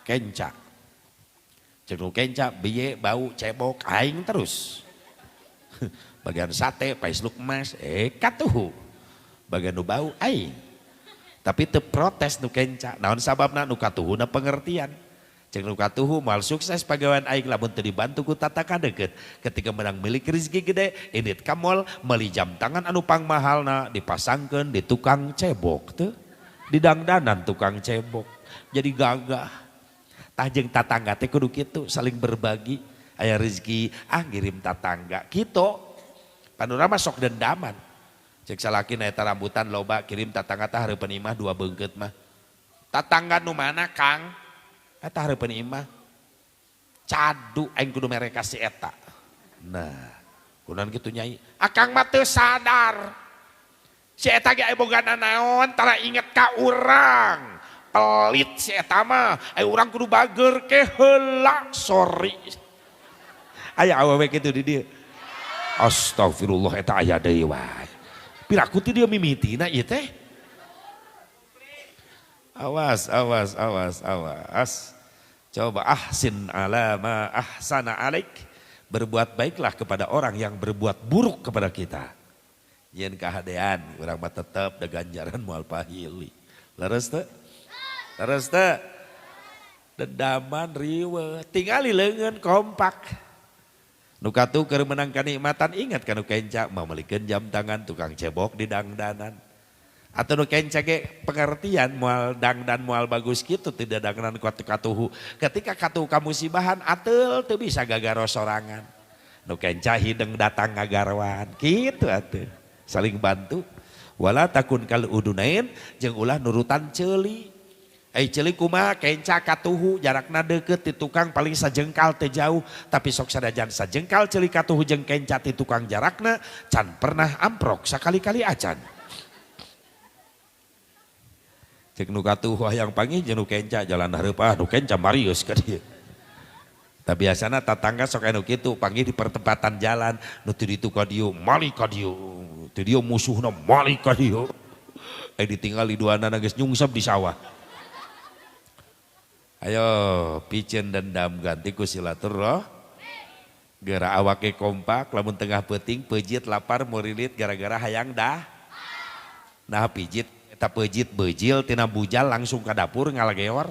kenca jeung kenca bieu bau cebok aing terus bagian sate paisluk emas katuhu bagian nu bau aing tapi teu protes nu kenca naon sababna nu katuhuna pengertian Cek nu katuhu moal sukses pagawean aing lamun teu dibantu ku tata kadeukeut. Ketika menang milik rezeki gede, indit ka mall meuli jam tangan anu pangmahalna dipasangkeun di tukang cebok teu. Di dangdanan tukang cebok. Jadi gagah. Tah jeung tatangga teh kudu kitu saling berbagi. Aya rezeki ngirim tatangga. Kitu. Panorama sok dendaman. Cek salaki eta rambutan loba kirim tatangga tah hareupeun imah 2 beungkeut mah. Tatangga nu mana Kang? Eta hareupeun imah cadu aing kudu mere ka si eta. Nah, kunaon kitu nyai? Akang mah teu sadar. Si eta ge aya bogana naon tara inget ka urang. Pelit si eta mah, urang kudu bager ke heula, sorry. Aya awewe kitu di dieu. Astagfirullah eta aya deui wae. Piraku ti dieu mimitina ieu teh. Awas. Coba ahsin ala ma ahsana alaik. Berbuat baiklah kepada orang yang berbuat buruk kepada kita. Yen kahadean urang mah tetep da ganjaran moal pahili. Leres teu? Leres teu? Dendaman riweuh, tingali leungeun kompak. Nu katu keur menang kanikmatan ingat kanu kenca mamelikeun jam tangan tukang cebok di dangdanan. Atau nu kenca ge pengertian moal dangdan moal bagus kitu tidak dangdan katuhu. Ketika katuhu kamusibahan ateul teu bisa gagaro sorangan. Nu kenca hideng datang ngagarwan kitu atuh. Saling bantu. Wala takun kal udunain jeung ulah nurutan ceuli. Ceuli kumaha kenca katuhu jarakna deukeut ti tukang paling sajengkal teu jauh tapi sok sadajan sajengkal ceuli katuhu jeung kenca ti tukang jarakna can pernah amprok sakali-kali acan. Cek nu katuhu hayang panggih jeung nu kenca jalan hareup nu kenca marius ka dieu. Tapi biasana tatangga sok anu kitu panggih di pertempatan jalan nu teu ditu ka dieu mali ka dieu. Teu dieu musuhna mali ka dieu. Ditinggal duanana geus nyungsep di sawah. Ayo pikeun dendam ganti ku silaturahmi. Geura awake kompak lamun tengah peuting peujit lapar murilit gara-gara hayang dah. Nah pijit eta peujit beujil tina bujal langsung ka dapur ngalageor.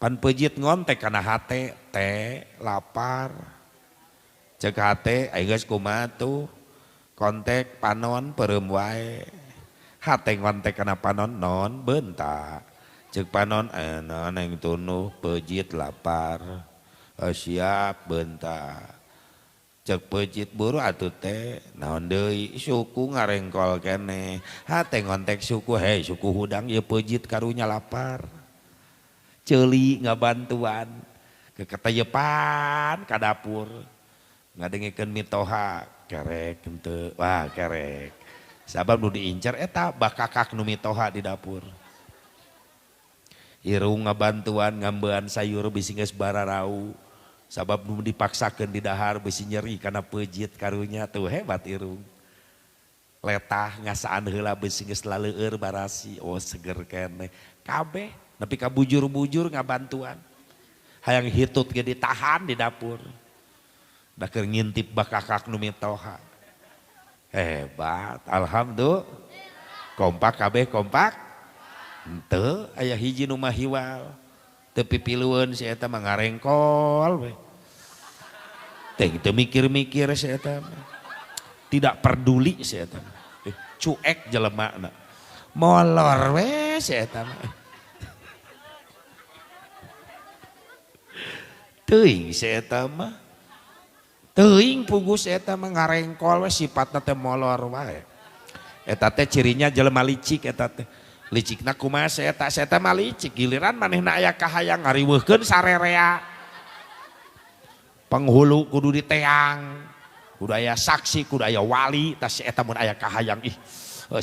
Pan peujit ngontek kana hate teh lapar. Ceuk hate aya geus kumaha tuh. Kontek panon peureum wae. Hate ngontek kana panon non beunta. Ceuk panon neng tunuh peujit lapar. Siap beunta. Cek peujit buru atuh teh naon deui suku ngarengkol keneh. Hate ngontek suku suku hudang ieu peujit karunya lapar. Ceuli ngabantuan keketayepan ka dapur. Ngadengikeun mitoha kerek henteu. Wah kerek. Sabab nu diincer eta bakakak nu mitoha di dapur. Irung ngabantuan ngambean sayur bisi geus bararau. Sabab nu dipaksakeun di dahar bisi nyeri karena peujit karunya tuh hebat irung. Letah ngasaan heula bisi geus laleueur barasi. Oh seger keneh. Kabeh nepi ka bujur-bujur ngabantuan. Hayang hitut ge ditahan di dapur. Da keur ngintip bakakak nu mitoha. Hebat, alhamdulillah. Kompak kabeh kompak. Henteu aya hiji nu mah hiwal. Teu pipilueun si eta mah ngarengkol we. Teu mikir-mikir si eta mah. Tidak peduli si eta mah. Cuek jelemana. Molor we si eta mah. Teuing si eta mah. Teuing pugus si eta mah ngarengkol we sifatna teh molor wae. Eta teh cirinya jelema licik eta teh. Licikna kumaha si eta mah licik giliran manehna aya kahayang ngariweuhkeun sarerea. Penghulu kudu diteang, kudu aya saksi, kudu aya wali, tas si eta mun aya kahayang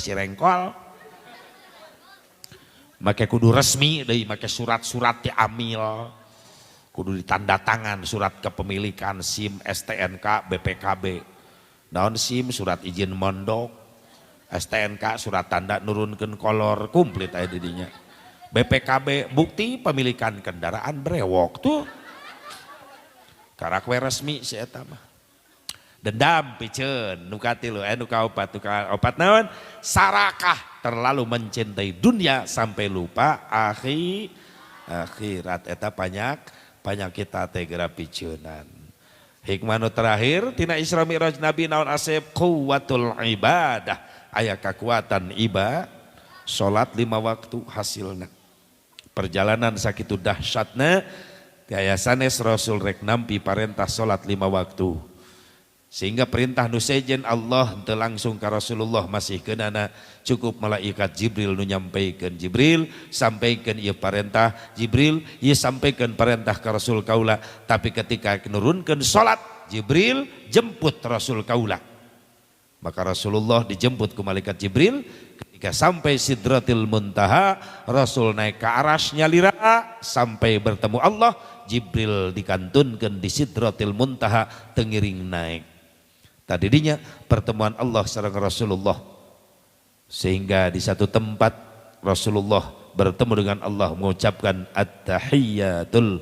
si rengkol. Make kudu resmi deui make surat-surat ti amil. Kudu ditanda tangan surat kepemilikan SIM, STNK, BPKB. Naon SIM surat izin mondok. STNK surat tanda nurunkeun kolor komplit aya di dinya. BPKB bukti pemilikan kendaraan brewok tuh. Karak we resmi si eta mah. Dendam piceun nu katilu nu kaopat opat naon? Sarakah terlalu mencintai dunia sampai lupa akhirat. Eta banyak kita tegera picunan. Hikmah nu terakhir tina Isra Mi'raj Nabi naon asep quwwatul ibadah, aya kekuatan ibadah. Salat 5 waktu hasilna. Perjalanan sakitu dahsyatna gaya sanes Rasul rek nampi parentah salat 5 waktu. Sehingga perintah nu sejen Allah teu langsung ka Rasulullah masih keunana cukup malaikat Jibril nu nyampaikeun. Jibril sampaikan ieu perintah, Jibril ieu sampaikan perintah ka Rasul kaula, tapi ketika nurunkeun salat Jibril jemput Rasul kaula. Maka Rasulullah dijemput ku malaikat Jibril, ketika sampai Sidratil Muntaha Rasul naik ke arasnya lira sampai bertemu Allah, Jibril dikantunkeun di Sidratil Muntaha tengiring naik. Tadinya pertemuan Allah sareng Rasulullah, sehingga di satu tempat Rasulullah bertemu dengan Allah mengucapkan at-tahiyyatul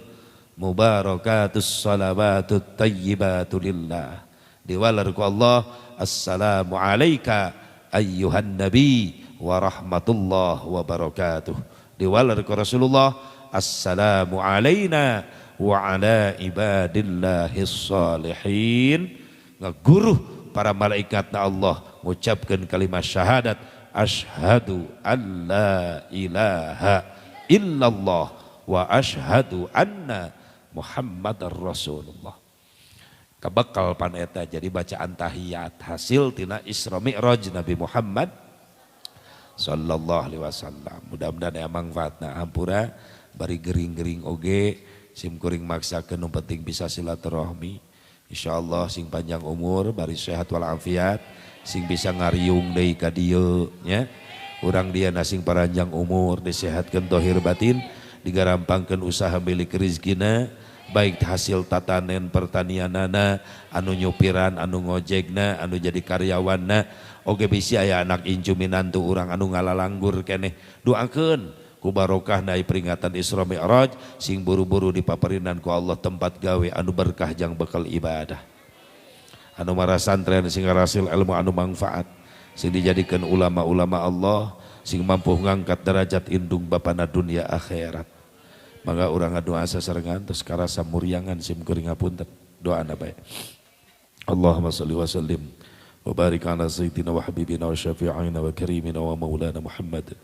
mubarakatus salawatut tayyibatu lillah. Diwalar ku Allah, assalamu alayka ayyuhan nabi wa rahmatullah wa barakatuh. Diwalar ku Rasulullah, assalamu alayna wa ala ibadillahis salihin. Ngaguruh para malaikat Allah mengucapkan kalimat syahadat asyhadu an la ilaha illallah wa asyhadu anna muhammadar rasulullah. Kabakal pan eta jadi bacaan tahiyat hasil tina Isra Mi'raj Nabi Muhammad sallallahu alaihi wasallam. Mudah-mudahan aya manfaatna. Hampura bari gering-gering oge sim kuring maksakeun nu penting bisa silaturahmi. Insyaallah sing panjang umur, bari sehat walafiat, sing bisa ngariung deui ka dieu nya. Urang dia sing paranjang umur, disehatkeun zahir batin, digarampangkeun usaha milik rezekina, baik hasil tatanen pertanianana, anu nyupiran, anu ngojegna, anu jadi karyawanna, oge bisi aya anak incu minantu urang anu ngalalanggur keneh. Doakeun ku barokah nai peringatan Isra Mi'raj sing buru-buru dipaparinan ku Allah tempat gawe anu berkah jang bekal ibadah. Anu marasantren sing ngarasil ilmu anu manfaat, sing dijadikan ulama-ulama Allah sing mampu ngangkat derajat indung bapana dunia akhirat. Mangga urang ngadoa sasarengan terus karasa muryangan sim kuring ngapunten. Doana bae. Allahumma shalli wa sallim wa barik ala sayyidina wa habibina wa syafi'ina wa karimina wa maulana Muhammad.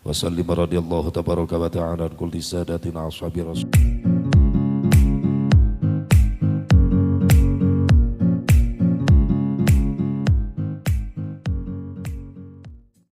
Wa sallim radhiyallahu tabaraka wa ta'ala an kulli sadatina ashabi rasul.